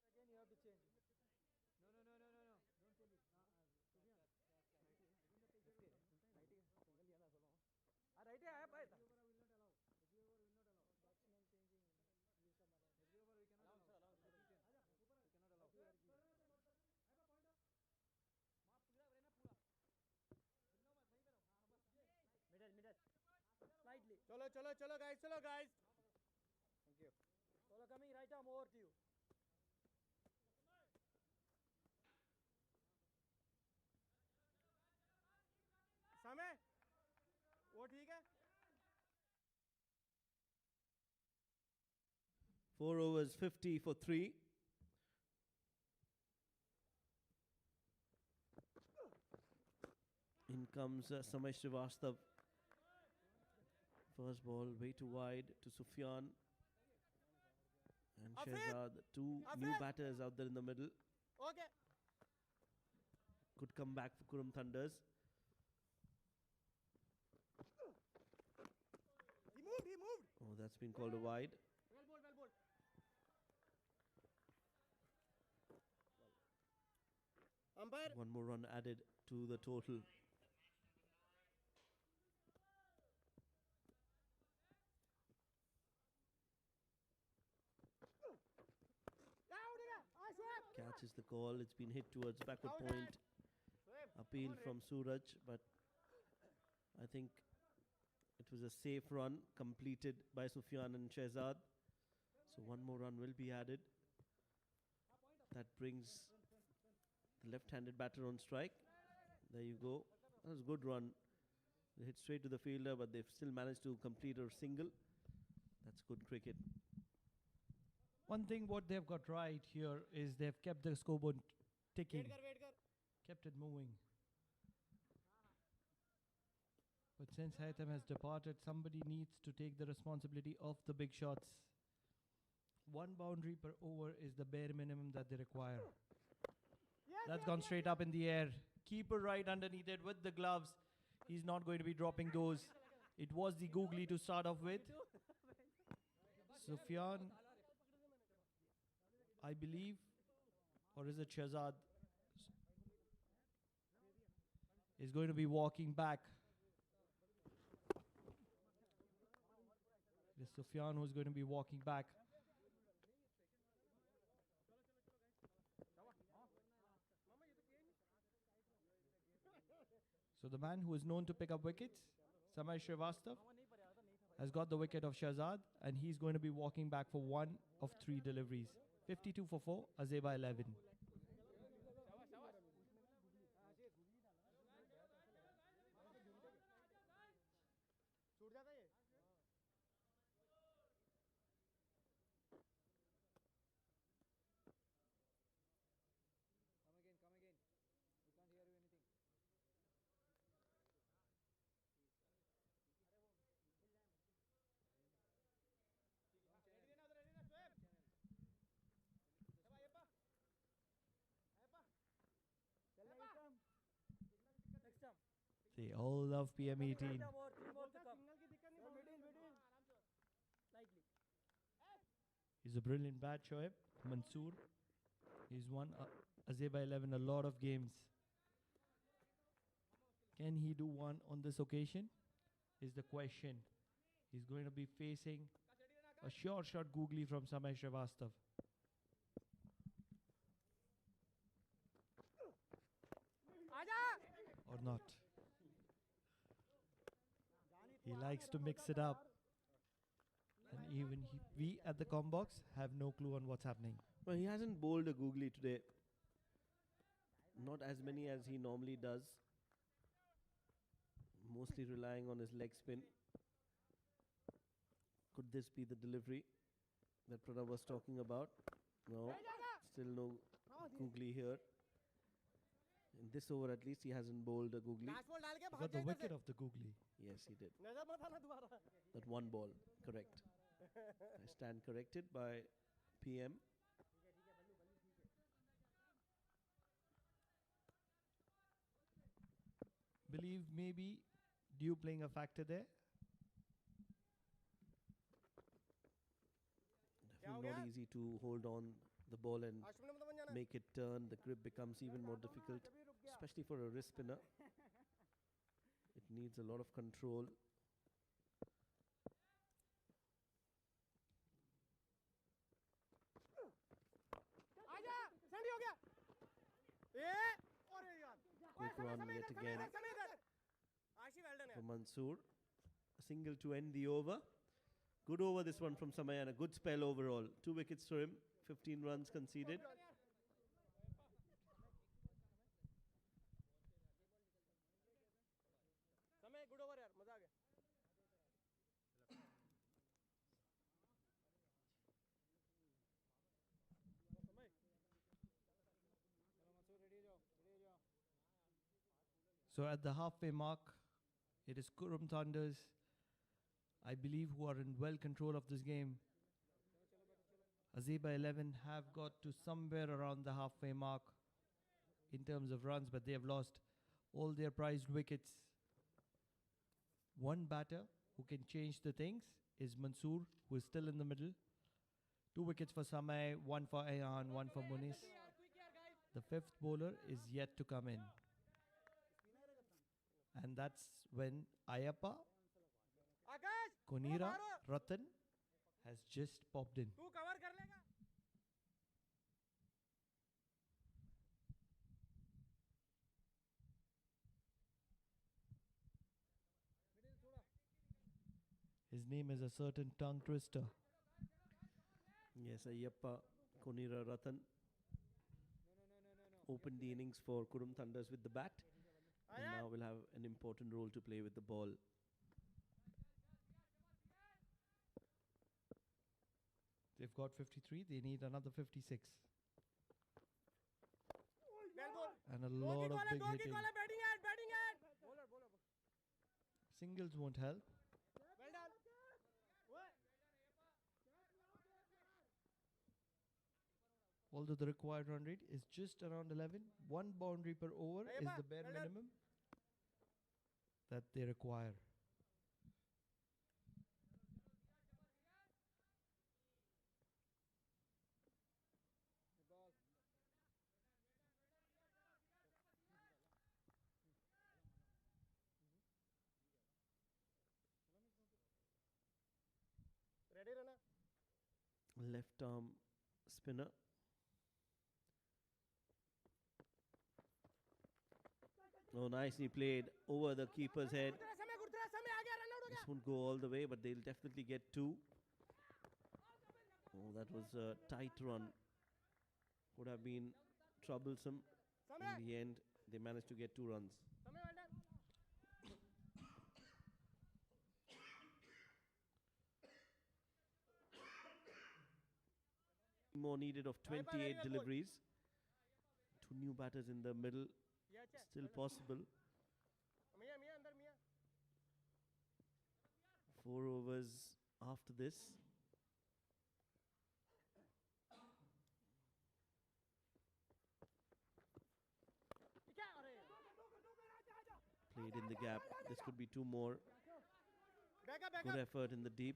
[SPEAKER 3] Minus 3 minutes. Again, you have to change. No. Don't change it. Sufyan. Right here, right. Every over will not allow. Every over will not allow. Batsman changing. Every over we cannot allow. We cannot allow. Middle. Slightly. Chalo guys. Thank you. Chalo coming right arm over to you. समय वो ठीक है
[SPEAKER 4] 4 overs, 50 for 3. In comes Samay Srivastav. First ball way too wide to Sufyan. And Shehzad, 2 new batters out there in the middle.
[SPEAKER 3] Okay.
[SPEAKER 4] Could come back for Qurum Thunders.
[SPEAKER 3] He moved.
[SPEAKER 4] Oh, that's been called a wide.
[SPEAKER 3] Well bowled. Umpire.
[SPEAKER 4] 1 more run added to the total. Catches the call. It's been hit towards backward point. Appeal from Suraj, but I think it was a safe run completed by Sufyan and Shehzad. So 1 more run will be added. That brings the left-handed batter on strike. There you go. That was a good run. They hit straight to the fielder, but they've still managed to complete a single. That's good cricket.
[SPEAKER 2] One thing what they've got right here is they've kept the scoreboard ticking, kept it moving. But since Haitham has departed, somebody needs to take the responsibility of the big shots. 1 boundary per over is the bare minimum that they require. That's gone straight up in the air. Keeper right underneath it with the gloves. He's not going to be dropping those. It was the googly to start off with. Sufyan, I believe, or is it Shehzad, is going to be walking back. It is Sufyan who's going to be walking back. So the man who is known to pick up wickets, Samay Srivastav, has got the wicket of Shahzad, and he's going to be walking back for one of 3 deliveries. 52 for 4, Azaiba 11.
[SPEAKER 3] छूट जाता है ये come again we can't hear you anything
[SPEAKER 2] They all love PM18. He's a brilliant bat, Shoaib. Mansoor. He's won Azaiba 11 a lot of games. Can he do one on this occasion? Is the question. He's going to be facing a sure shot googly from Samay Srivastav. Or not. He likes to mix it up. And even we at the Combox have no clue on what's happening.
[SPEAKER 4] Well, he hasn't bowled a googly today. Not as many as he normally does. Mostly relying on his leg spin. Could this be the delivery that Pranav was talking about? No. Still no googly here. In this over at least he hasn't bowled a googly.
[SPEAKER 2] He got the wicket of the googly.
[SPEAKER 4] Yes, he did. That one ball, correct. I stand corrected by PM.
[SPEAKER 2] Believe maybe Dew playing a factor there.
[SPEAKER 4] Definitely not easy to hold on the ball and make it turn. The grip becomes even more difficult, especially for a wrist spinner. It needs a lot of control. Quick run yet again for Mansoor. A single to end the over. Good over this one from Samay and a good spell overall. 2 wickets to him, 15 runs conceded.
[SPEAKER 3] समय good over यार मजा आ गया समय चलो Mansoor ready हो जाओ
[SPEAKER 2] So at the halfway mark, it is Qurum Thunders, I believe, who are in well control of this game. Azaiba 11 have got to somewhere around the halfway mark in terms of runs, but they have lost all their prized wickets. One batter who can change the things is Mansoor, who is still in the middle. 2 wickets for Samay, 1 for Ayan, 1 for Munis. The 5th bowler is yet to come in. And that's when Ayappa, Konira, Ratan has just popped in.
[SPEAKER 3] तू cover कर लेगा
[SPEAKER 2] His name is a certain tongue twister.
[SPEAKER 4] Yes, Ayyappa, Konira Ratan opened the innings for Qurum Thunders with the bat. And now will have an important role to play with the ball.
[SPEAKER 2] They've got 53, they need another 56. And a lot of big hitting. Singles won't help. Although the required run rate is just around 11, 1 boundary per over is the bare minimum that they require.
[SPEAKER 3] Ready रहना
[SPEAKER 4] Left arm spinner. Oh, nicely played over the keeper's head.
[SPEAKER 3] समय आ गया run out हो
[SPEAKER 4] This won't go all the way, but they'll definitely get 2. Oh, that was a tight run. Would have been troublesome. In the end, they managed to get 2 runs. More needed of 28 deliveries. 2 new batters in the middle. Still possible. 4 overs after this. Played in the gap. This could be 2 more. Good effort in the deep.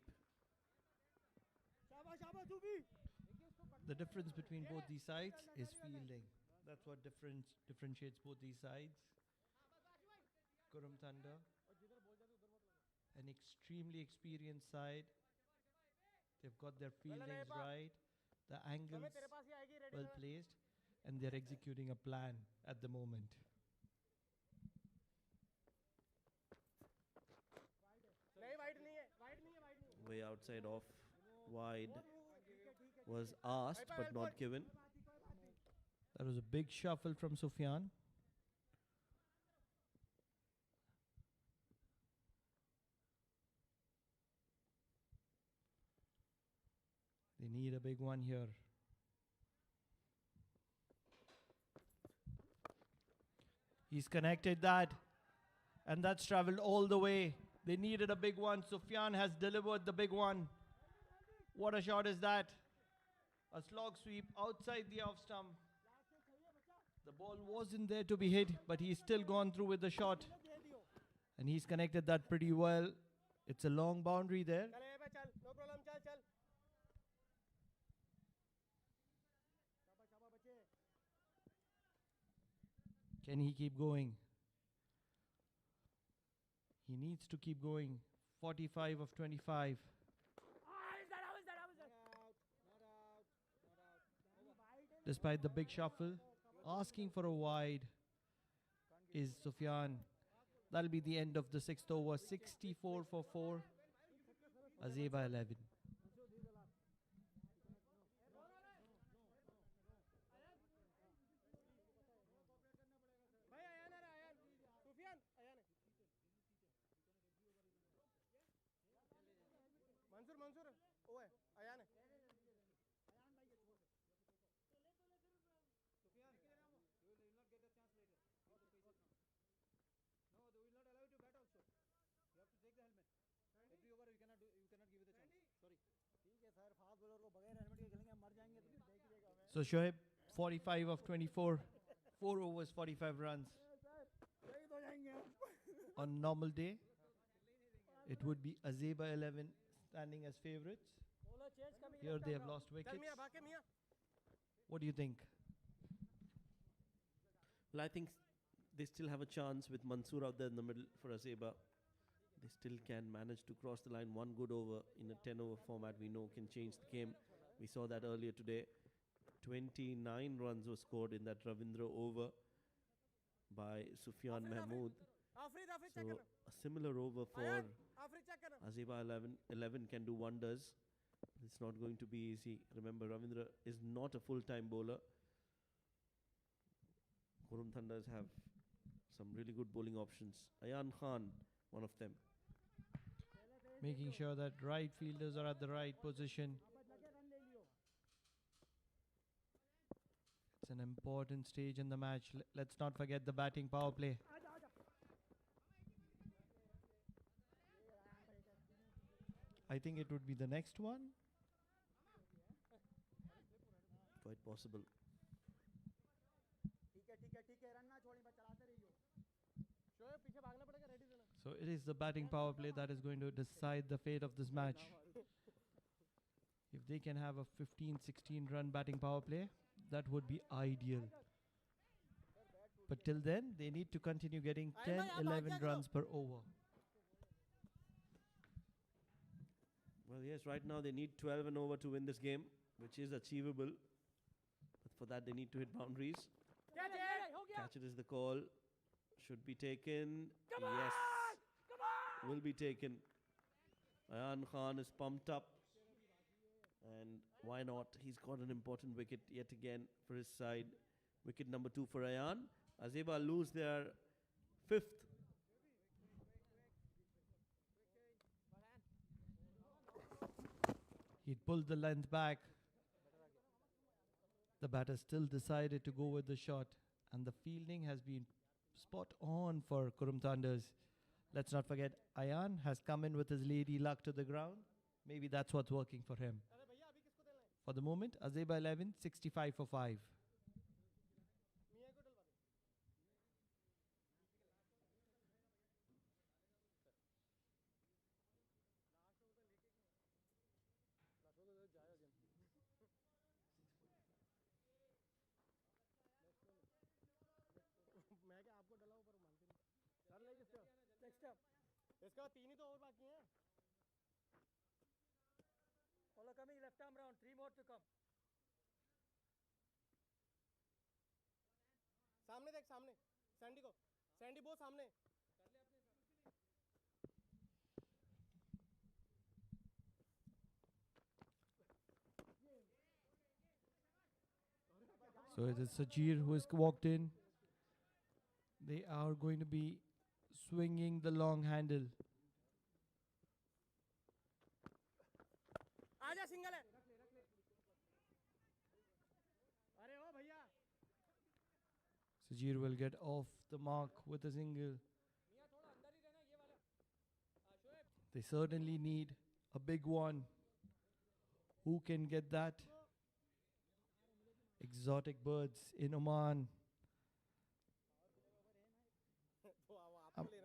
[SPEAKER 2] The difference between both these sides is fielding. That's what differentiates both these sides. Qurum Thunder, an extremely experienced side. They've got their fieldings right, the angles well placed, and they're executing a plan at the moment.
[SPEAKER 4] Way outside off wide was asked but not given.
[SPEAKER 2] That was a big shuffle from Sufyan. They need a big one here. He's connected that, and that's traveled all the way. They needed a big one. Sufyan has delivered the big one. What a shot is that? A slog sweep outside the off stump. The ball wasn't there to be hit, but he's still gone through with the shot. And he's connected that pretty well. It's a long boundary there. Can he keep going? He needs to keep going. 45 of 25. Despite the big shuffle, asking for a wide is Sufyan. That'll be the end of the 6th over. 64 for 4. Azaiba 11.
[SPEAKER 3] Mansur, oye, Ayan. Sufyan, you will not get the chance later. No, they will not allow you to bat also. You have to take the helmet. Every over you cannot give it the chance. Sorry. ठीक है sir, fast bowler को बगैर helmet के खेलेंगे, हम मर जाएंगे तो देखिएगा हमें.
[SPEAKER 2] So Shoaib, 45 of 24. 4 overs, 45 runs.
[SPEAKER 3] शहीद हो जाएंगे हम.
[SPEAKER 2] On normal day, it would be Azaiba 11 standing as favorites. Here they have lost wickets. What do you think?
[SPEAKER 4] Well, I think they still have a chance with Mansoor out there in the middle for Azaiba. They still can manage to cross the line. One good over in a 10-over format we know can change the game. We saw that earlier today. 29 runs were scored in that Ravindra over by Sufyan Mahmood. So a similar over for Azaiba 11 can do wonders. It's not going to be easy. Remember, Ravindra is not a full-time bowler. Qurum Thunders have some really good bowling options. Ayan Khan, one of them.
[SPEAKER 2] Making sure that right fielders are at the right position. It's an important stage in the match. Let's not forget the batting power play. I think it would be the next one.
[SPEAKER 4] Quite possible.
[SPEAKER 2] So it is the batting power play that is going to decide the fate of this match. If they can have a 15-16 run batting power play, that would be ideal. But till then, they need to continue getting 10-11 runs per over.
[SPEAKER 4] Well, yes, right now they need 12 and over to win this game, which is achievable. But for that, they need to hit boundaries. Catch it is the call. Should be taken. Yes. Will be taken. Ayan Khan is pumped up. And why not? He's got an important wicket yet again for his side. Wicket number 2 for Ayan. Azaiba lose their 5th.
[SPEAKER 2] He'd pulled the length back. The batter still decided to go with the shot, and the fielding has been spot on for Qurum Thunders. Let's not forget, Ayan has come in with his lady luck to the ground. Maybe that's what's working for him. For the moment, Azaiba 11, 65 for 5.
[SPEAKER 3] मैं क्या आपको डला ऊपर मानते नहीं sir ले किसको next up इसका 3 ही तो और बाकी हैं Follow coming left arm round 3 more to come सामने देख सामने सैंडी को सैंडी बहुत सामने कर ले अपने
[SPEAKER 2] So it is Sajir who has walked in. They are going to be swinging the long handle.
[SPEAKER 3] आजा सिंगल है अरे ओ भैया
[SPEAKER 2] Sajir will get off the mark with a single. They certainly need a big one. Who can get that? Exotic birds in Oman.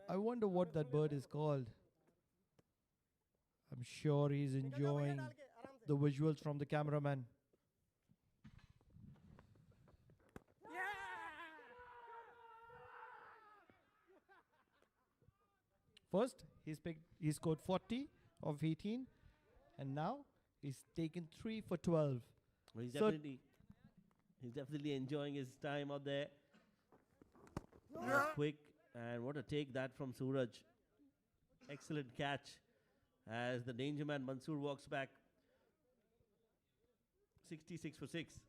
[SPEAKER 2] I wonder what that bird is called. I'm sure he's enjoying the visuals from the cameraman. First, he scored 40 of 18, and now he's taken 3 for 12.
[SPEAKER 4] Well, he's
[SPEAKER 2] So-
[SPEAKER 4] definitely enjoying his time out there. Quick, and what a take that from Suraj. Excellent catch as the danger man Mansoor walks back. 66 for 6.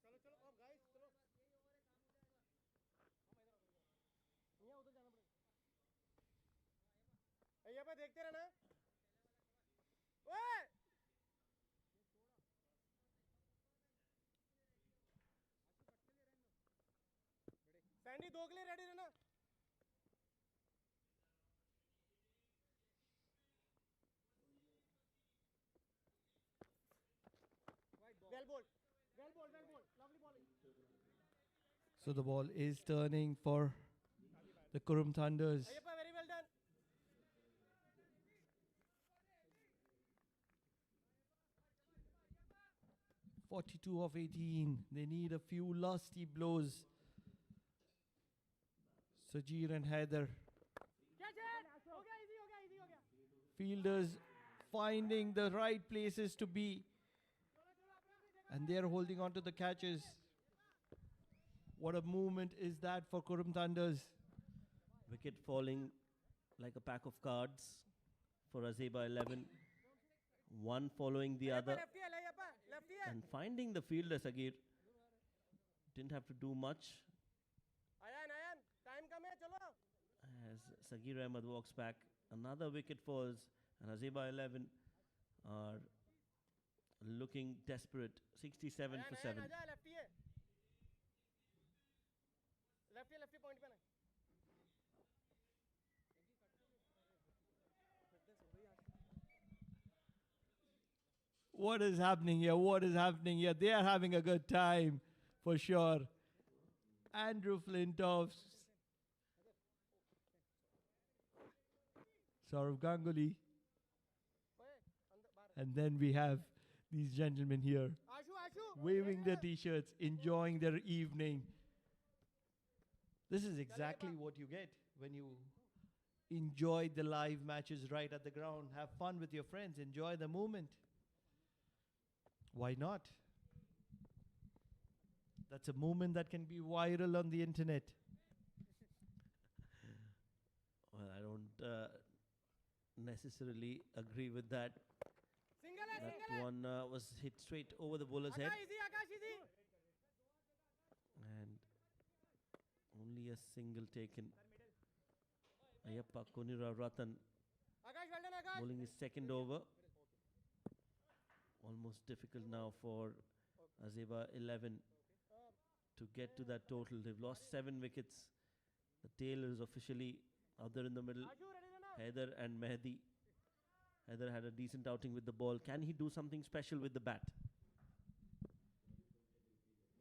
[SPEAKER 3] चलो चलो अब guys चलो यहाँ उधर जाना पड़ेगा यहाँ पे देखते रहना ओए सैंडी 2 के लिए रेडी रहना well bowled lovely bowling
[SPEAKER 2] So the ball is turning for the Qurum Thunders.
[SPEAKER 3] Ayyappa very well done
[SPEAKER 2] 42 of 18. They need a few lusty blows. Sajir and Haider.
[SPEAKER 3] catch it हो गया easy हो गया
[SPEAKER 2] Fielders finding the right places to be. And they are holding on to the catches. What a movement is that for Qurum Thunders.
[SPEAKER 4] Wicket falling like a pack of cards for Azaiba 11. One following the other.
[SPEAKER 3] lefty है
[SPEAKER 4] And finding the fielder, Sagir. Didn't have to do much
[SPEAKER 3] आयन time कम है चलो
[SPEAKER 4] as Sagir Ahmed walks back. Another wicket falls and Azaiba 11 are looking desperate. 67 for 7.
[SPEAKER 3] आजा lefty है lefty point पे ना
[SPEAKER 2] What is happening here? What is happening here? They are having a good time, for sure. Andrew Flintoff, Saurav Ganguly. And then we have these gentlemen here waving their t-shirts, enjoying their evening. This is exactly what you get when you enjoy the live matches right at the ground. Have fun with your friends. Enjoy the moment. Why not? That's a moment that can be viral on the internet.
[SPEAKER 4] Well, I don't necessarily agree with that. That one was hit straight over the bowler's head. And only a single taken. Ayappa Konira Ratan bowling his second over. Almost difficult now for Azaiba 11 to get to that total. They've lost 7 wickets. The tail is officially out there in the middle. Haider and Mehdi. Haider had a decent outing with the ball. Can he do something special with the bat?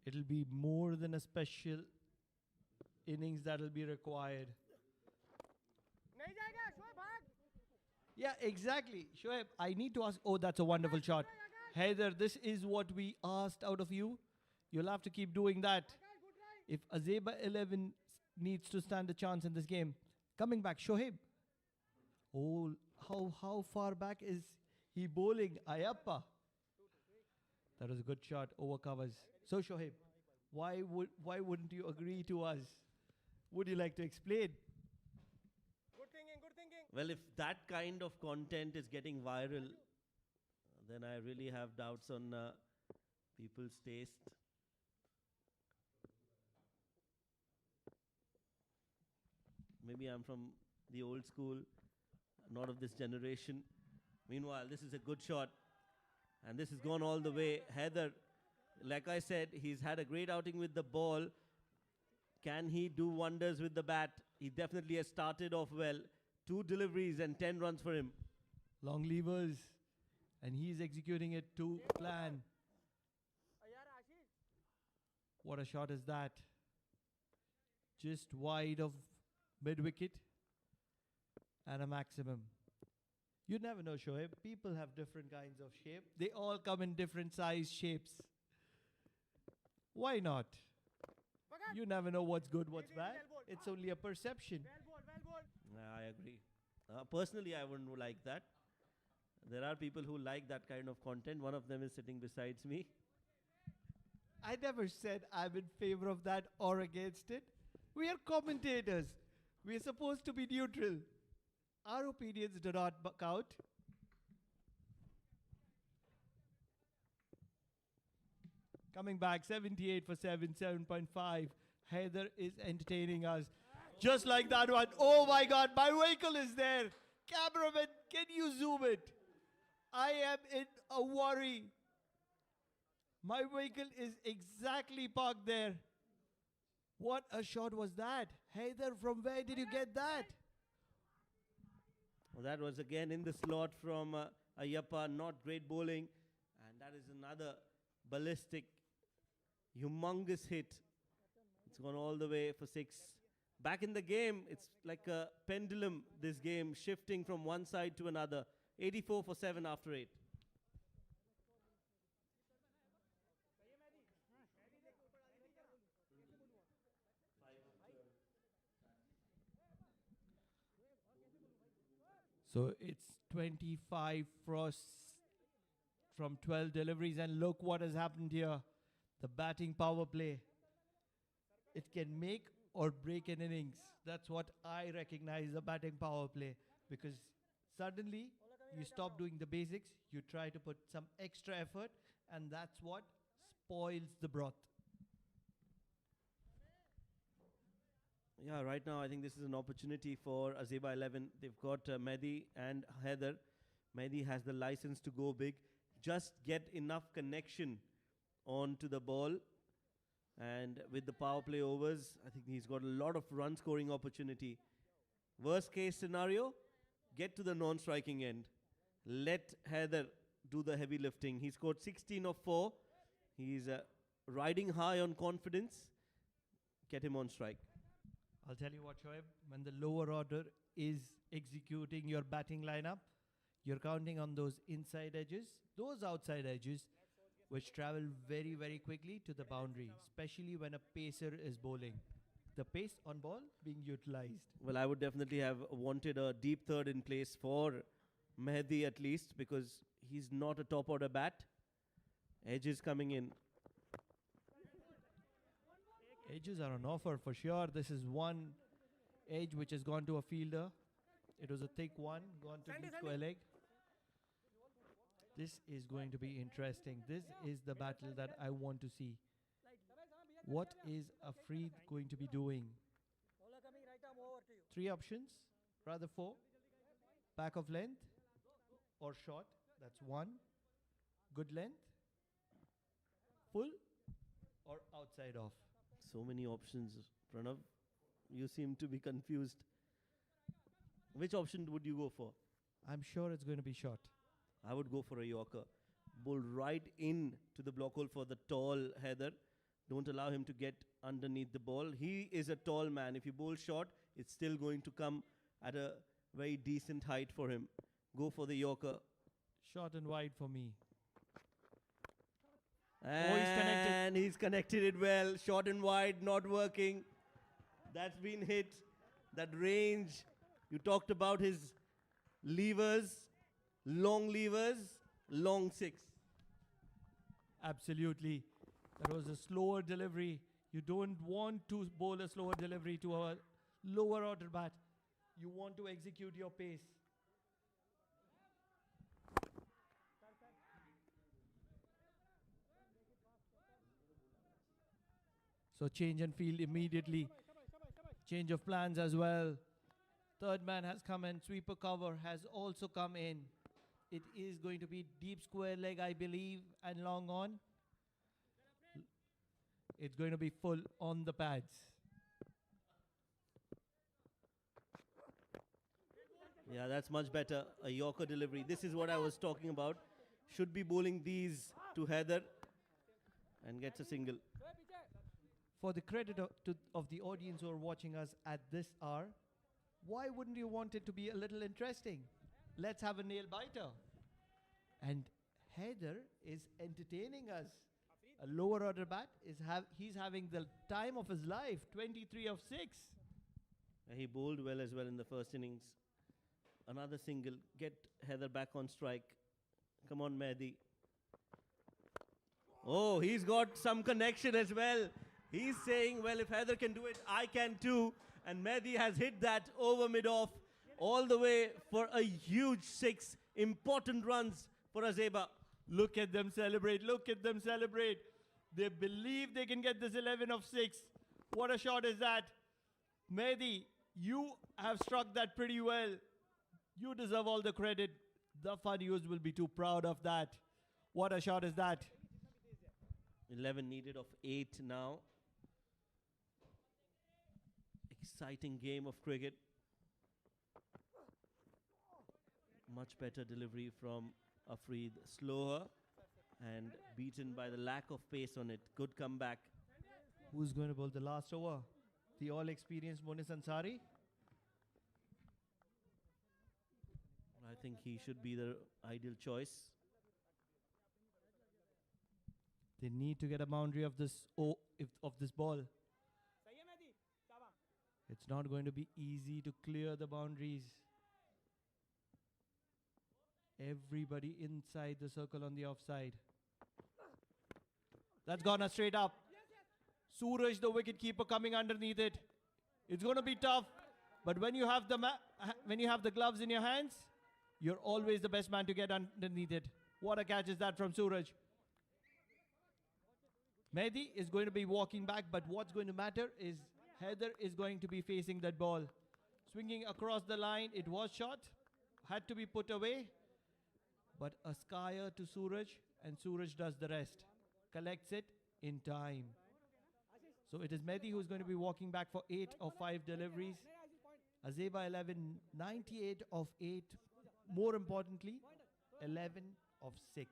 [SPEAKER 2] It'll be more than a special innings that will be required. Yeah, exactly. Shoaib, I need to ask. Oh, that's a wonderful shot. Haider, this is what we asked out of you. You'll have to keep doing that. If Azaiba 11 needs to stand a chance in this game. Coming back, Shoaib. Oh, how far back is he bowling? Ayappa. That was a good shot. Over covers. So Shoaib, why wouldn't you agree to us? Would you like to explain?
[SPEAKER 3] Good thinking.
[SPEAKER 4] Well, if that kind of content is getting viral, then I really have doubts on people's taste. Maybe I'm from the old school, not of this generation. Meanwhile, this is a good shot. And this has gone all the way. Haider, like I said, he's had a great outing with the ball. Can he do wonders with the bat? He definitely has started off well. 2 deliveries and 10 runs for him.
[SPEAKER 2] Long levers. And he's executing it to plan. What a shot is that? Just wide of mid-wicket. And a maximum. You never know, Shoaib. People have different kinds of shape. They all come in different size shapes. Why not? You never know what's good, what's bad. It's only a perception.
[SPEAKER 4] I agree. Personally, I wouldn't like that. There are people who like that kind of content. One of them is sitting besides me.
[SPEAKER 2] I never said I'm in favor of that or against it. We are commentators. We are supposed to be neutral. Our opinions do not count. Coming back, 78 for 7, 7.5. Haider is entertaining us. Just like that one. Oh my God, my vehicle is there. Cameraman, can you zoom it? I am in a worry. My vehicle is exactly parked there. What a shot was that? Haider, from where did you get that?
[SPEAKER 4] Well, that was again in the slot from Ayappa. Not great bowling. And that is another ballistic, humongous hit. It's gone all the way for 6. Back in the game, it's like a pendulum, this game, shifting from one side to another. 84 for 7 after 8.
[SPEAKER 2] So it's 25 frosts from 12 deliveries, and look what has happened here. The batting power play. It can make or break an innings. That's what I recognize, the batting power play. Because suddenly you stop doing the basics, you try to put some extra effort, and that's what spoils the broth.
[SPEAKER 4] Yeah, right now I think this is an opportunity for Azaiba 11. They've got Mehdi and Haider. Mehdi has the license to go big. Just get enough connection onto the ball. And with the power play overs, I think he's got a lot of run scoring opportunity. Worst case scenario, get to the non-striking end. Let Haider do the heavy lifting. He scored 16 of 4. He's riding high on confidence. Get him on strike.
[SPEAKER 2] I'll tell you what, Shoaib, when the lower order is executing your batting lineup, you're counting on those inside edges, those outside edges, which travel very, very quickly to the boundary, especially when a pacer is bowling. The pace on ball being utilized.
[SPEAKER 4] Well, I would definitely have wanted a deep third in place for Mehdi at least, because he's not a top order bat. Edges coming in.
[SPEAKER 2] Edges are on offer for sure. This is one edge which has gone to a fielder. It was a thick one, gone to deep square leg. This is going to be interesting. This is the battle that I want to see. What is Afreed going to be doing? 3 options, rather 4. Back of length or short, that's 1. Good length, full or outside off.
[SPEAKER 4] So many options, Pranav. You seem to be confused. Which option would you go for?
[SPEAKER 2] I'm sure it's going to be short.
[SPEAKER 4] I would go for a Yorker. Bowl right in to the block hole for the tall Heather. Don't allow him to get underneath the ball. He is a tall man. If you bowl short, it's still going to come at a very decent height for him. Go for the Yorker.
[SPEAKER 2] Short and wide for me.
[SPEAKER 4] And he's connected it well. Short and wide, not working. That's been hit. That range. You talked about his levers. Long levers. Long 6.
[SPEAKER 2] Absolutely. That was a slower delivery. You don't want to bowl a slower delivery to a lower order bat. You want to execute your pace. So change and field immediately. Change of plans as well. Third man has come in. Sweeper cover has also come in. It is going to be deep square leg, I believe, and long on. It's going to be full on the pads.
[SPEAKER 4] Yeah, that's much better. A Yorker delivery. This is what I was talking about. Should be bowling these to Heather and gets a single.
[SPEAKER 2] For the credit of the audience who are watching us at this hour, why wouldn't you want it to be a little interesting? Let's have a nail biter. And Heather is entertaining us. A lower order bat he's having the time of his life. 23 of 6.
[SPEAKER 4] He bowled well as well in the first innings. Another single. Get Heather back on strike. Come on, Mehdi. Oh, he's got some connection as well. He's saying, well, if Heather can do it, I can too. And Mehdi has hit that over mid-off all the way for a huge 6. Important runs for Azaiba.
[SPEAKER 2] Look at them celebrate. Look at them celebrate. They believe they can get this 11 of 6. What a shot is that. Mehdi, you have struck that pretty well. You deserve all the credit. The Fanius will be too proud of that. What a shot is that.
[SPEAKER 4] 11 needed of 8 now. Exciting game of cricket. Much better delivery from Afreed. Slower and beaten by the lack of pace on it. Good comeback.
[SPEAKER 2] Who's going to bowl the last over? The all-experienced Monis Ansari?
[SPEAKER 4] I think he should be the ideal choice.
[SPEAKER 2] They need to get a boundary of this of this ball. It's not going to be easy to clear the boundaries. Everybody inside the circle on the offside. That's gone a straight up. Suraj, the wicket keeper, coming underneath it. It's going to be tough, but when you have the gloves in your hands, you're always the best man to get underneath it. What a catch is that from Suraj. Mehdi is going to be walking back, but what's going to matter is Heather is going to be facing that ball. Swinging across the line, it was shot, had to be put away, but a skyer to Suraj, and Suraj does the rest. Collects it in time. So it is Mehdi who's going to be walking back for 8 of 5 deliveries. Azaiba 11, 98 of 8. More importantly, 11 of 6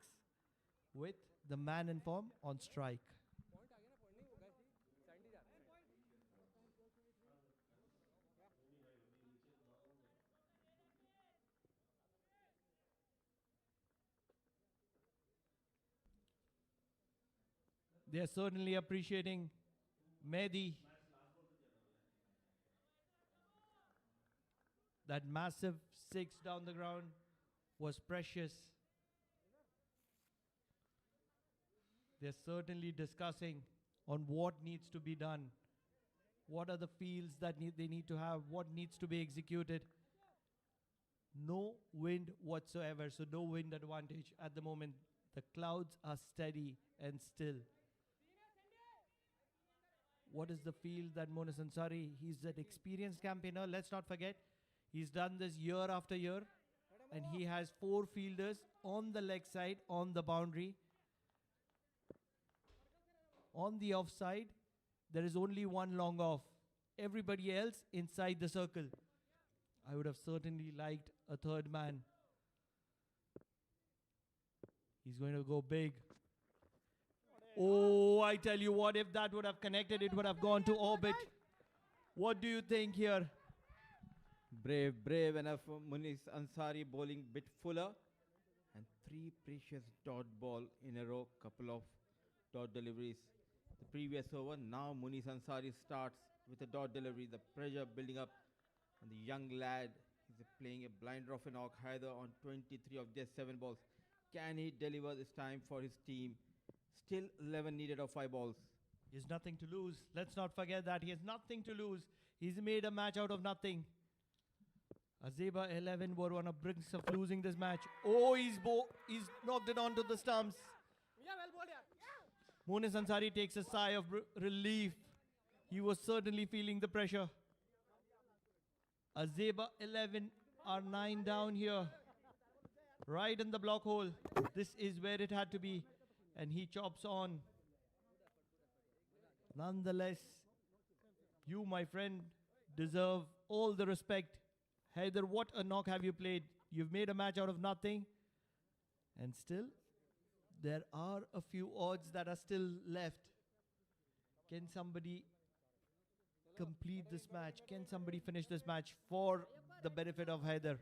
[SPEAKER 2] with the man in form on strike. They are certainly appreciating Mehdi. That massive 6 down the ground was precious. They're certainly discussing on what needs to be done. What are the fields that they need to have? What needs to be executed? No wind whatsoever, so no wind advantage at the moment. The clouds are steady and still. What is the field that Monis Ansari, he's an experienced campaigner, let's not forget. He's done this year after year, and he has 4 fielders on the leg side, on the boundary. On the offside, there is only one long off. Everybody else inside the circle. I would have certainly liked a third man. He's going to go big. Oh, I tell you what, if that would have connected, it would have gone to orbit. What do you think here?
[SPEAKER 5] Brave enough. Munis Ansari bowling bit fuller. And 3 precious dot ball in a row. Couple of dot deliveries. The previous over, now Munis Ansari starts with a dot delivery. The pressure building up. And the young lad is playing a blinder of an Ock Haider on 23 of just 7 balls. Can he deliver this time for his team? Still 11 needed of 5 balls.
[SPEAKER 2] He has nothing to lose. Let's not forget that. He has nothing to lose. He's made a match out of nothing. Azaiba 11 were on a brink of losing this match. Oh, he's knocked it onto the stumps. Monis Ansari takes a sigh of relief. He was certainly feeling the pressure. Azaiba 11 are 9 down here. Right in the block hole. This is where it had to be. And he chops on. Nonetheless, you, my friend, deserve all the respect. Haider, what a knock have you played? You've made a match out of nothing. And still, there are a few odds that are still left. Can somebody complete this match? Can somebody finish this match for the benefit of Haider?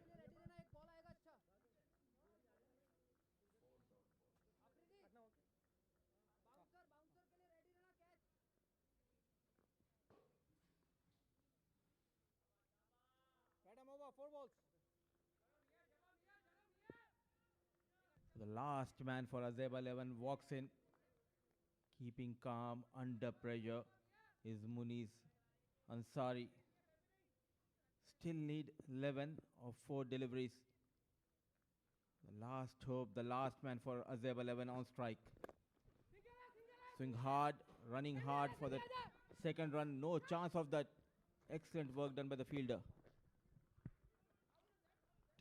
[SPEAKER 5] The last man for Azaiba 11 walks in, keeping calm under pressure, is Munis Ansari. Still need 11 of 4 deliveries. The last hope, the last man for Azaiba 11 on strike. Swing hard, running hard for the second run. No chance of that. Excellent work done by the fielder.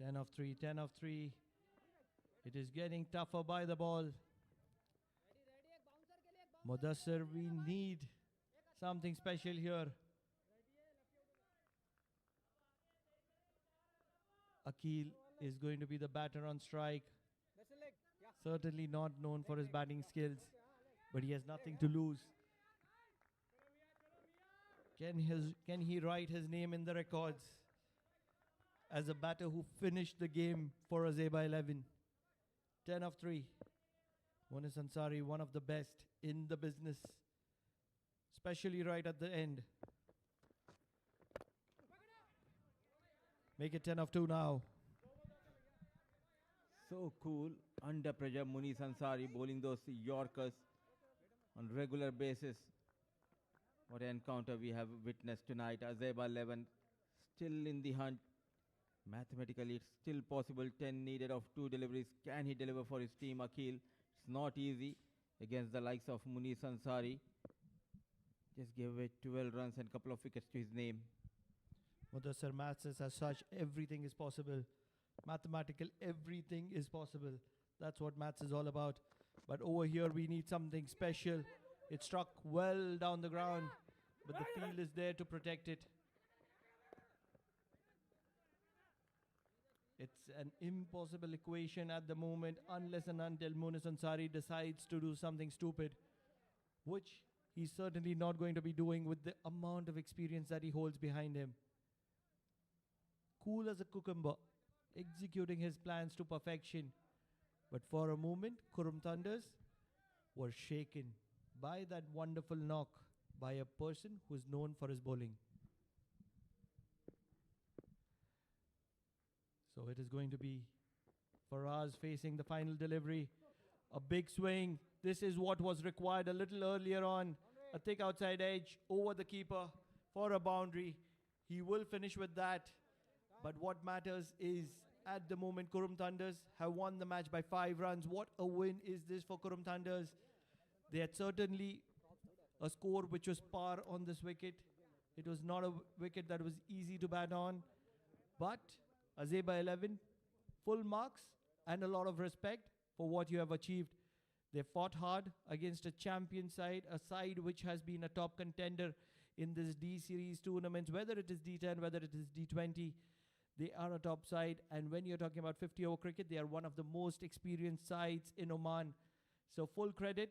[SPEAKER 2] 10 of 3, 10 of 3. It is getting tougher by the ball. Mudassir, we need something special here. Akil is going to be the batter on strike. Certainly not known for his batting skills, but he has nothing to lose. Can he write his name in the records as a batter who finished the game for Azaiba 11? 10 of 3. Monis Ansari, one of the best in the business, especially right at the end. Make it 10 of 2 now.
[SPEAKER 5] So cool, under pressure, Munis Ansari bowling those Yorkers on regular basis. What an encounter we have witnessed tonight. Azaiba 11 still in the hunt. Mathematically, it's still possible. 10 needed of 2 deliveries. Can he deliver for his team, Akil? It's not easy against the likes of Munis Ansari. Just gave away 12 runs and a couple of wickets to his name.
[SPEAKER 2] Mudassir, maths is as such, everything is possible. Mathematical, everything is possible. That's what maths is all about. But over here, we need something special. It struck well down the ground, but the field is there to protect it. It's an impossible equation at the moment unless and until Munis Ansari decides to do something stupid, which he's certainly not going to be doing with the amount of experience that he holds behind him. Cool as a cucumber, executing his plans to perfection. But for a moment, Qurum Thunders were shaken by that wonderful knock by a person who's known for his bowling. So it is going to be Faraz facing the final delivery. A big swing. This is what was required a little earlier on. A thick outside edge over the keeper for a boundary. He will finish with that. But what matters is, at the moment, Qurum Thunders have won the match by 5 runs. What a win is this for Qurum Thunders. They had certainly a score which was par on this wicket. It was not a wicket that was easy to bat on. But Azaiba 11, full marks and a lot of respect for what you have achieved. They fought hard against a champion side, a side which has been a top contender in this D-Series tournaments, whether it is D10, whether it is D20. They are a top side, and when you're talking about 50-over cricket, they are one of the most experienced sides in Oman. So full credit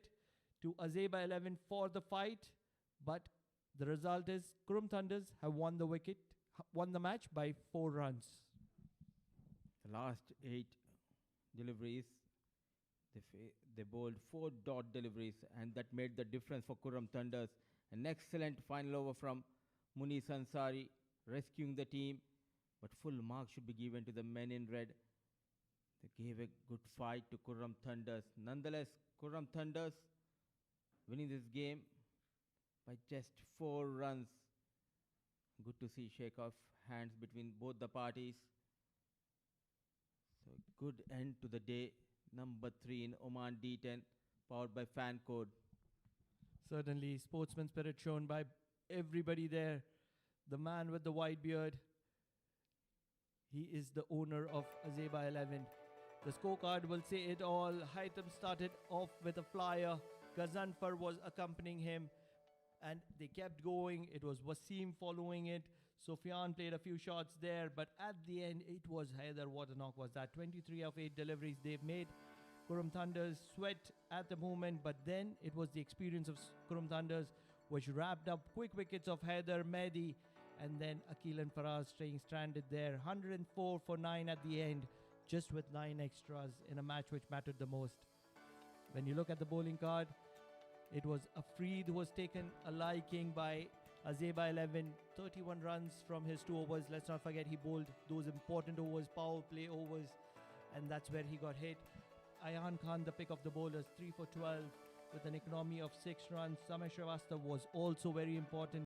[SPEAKER 2] to Azaiba 11 for the fight, but the result is Qurum Thunders have won the match by 4 runs.
[SPEAKER 5] The last 8 deliveries, they bowled 4 dot deliveries, and that made the difference for Qurum Thunders. An excellent final over from Munis Ansari, rescuing the team, but full marks should be given to the men in red. They gave a good fight to Qurum Thunders. Nonetheless, Qurum Thunders winning this game by just 4 runs. Good to see shake of hands between both the parties. So good end to the day. Number 3 in Oman D10, powered by Fan Code.
[SPEAKER 2] Certainly, sportsman spirit shown by everybody there. The man with the white beard, he is the owner of Azaiba 11. The scorecard will say it all. Haitham started off with a flyer. Ghazanfar was accompanying him, and they kept going. It was Wasim following it. Sufyan played a few shots there, but at the end, it was Haider. What a knock was that. 23 of 8 deliveries they've made. Qurum Thunders sweat at the moment, but then it was the experience of Qurum Thunders which wrapped up quick wickets of Haider, Mehdi, and then Akil and Faraz staying stranded there. 104 for 9 at the end, just with 9 extras in a match which mattered the most. When you look at the bowling card, it was Afreed who was taken a liking by Azaiba 11, 31 runs from his 2 overs. Let's not forget he bowled those important overs, power play overs, and that's where he got hit. Ayan Khan, the pick of the bowlers, 3 for 12 with an economy of 6 runs. Samay Srivastav was also very important.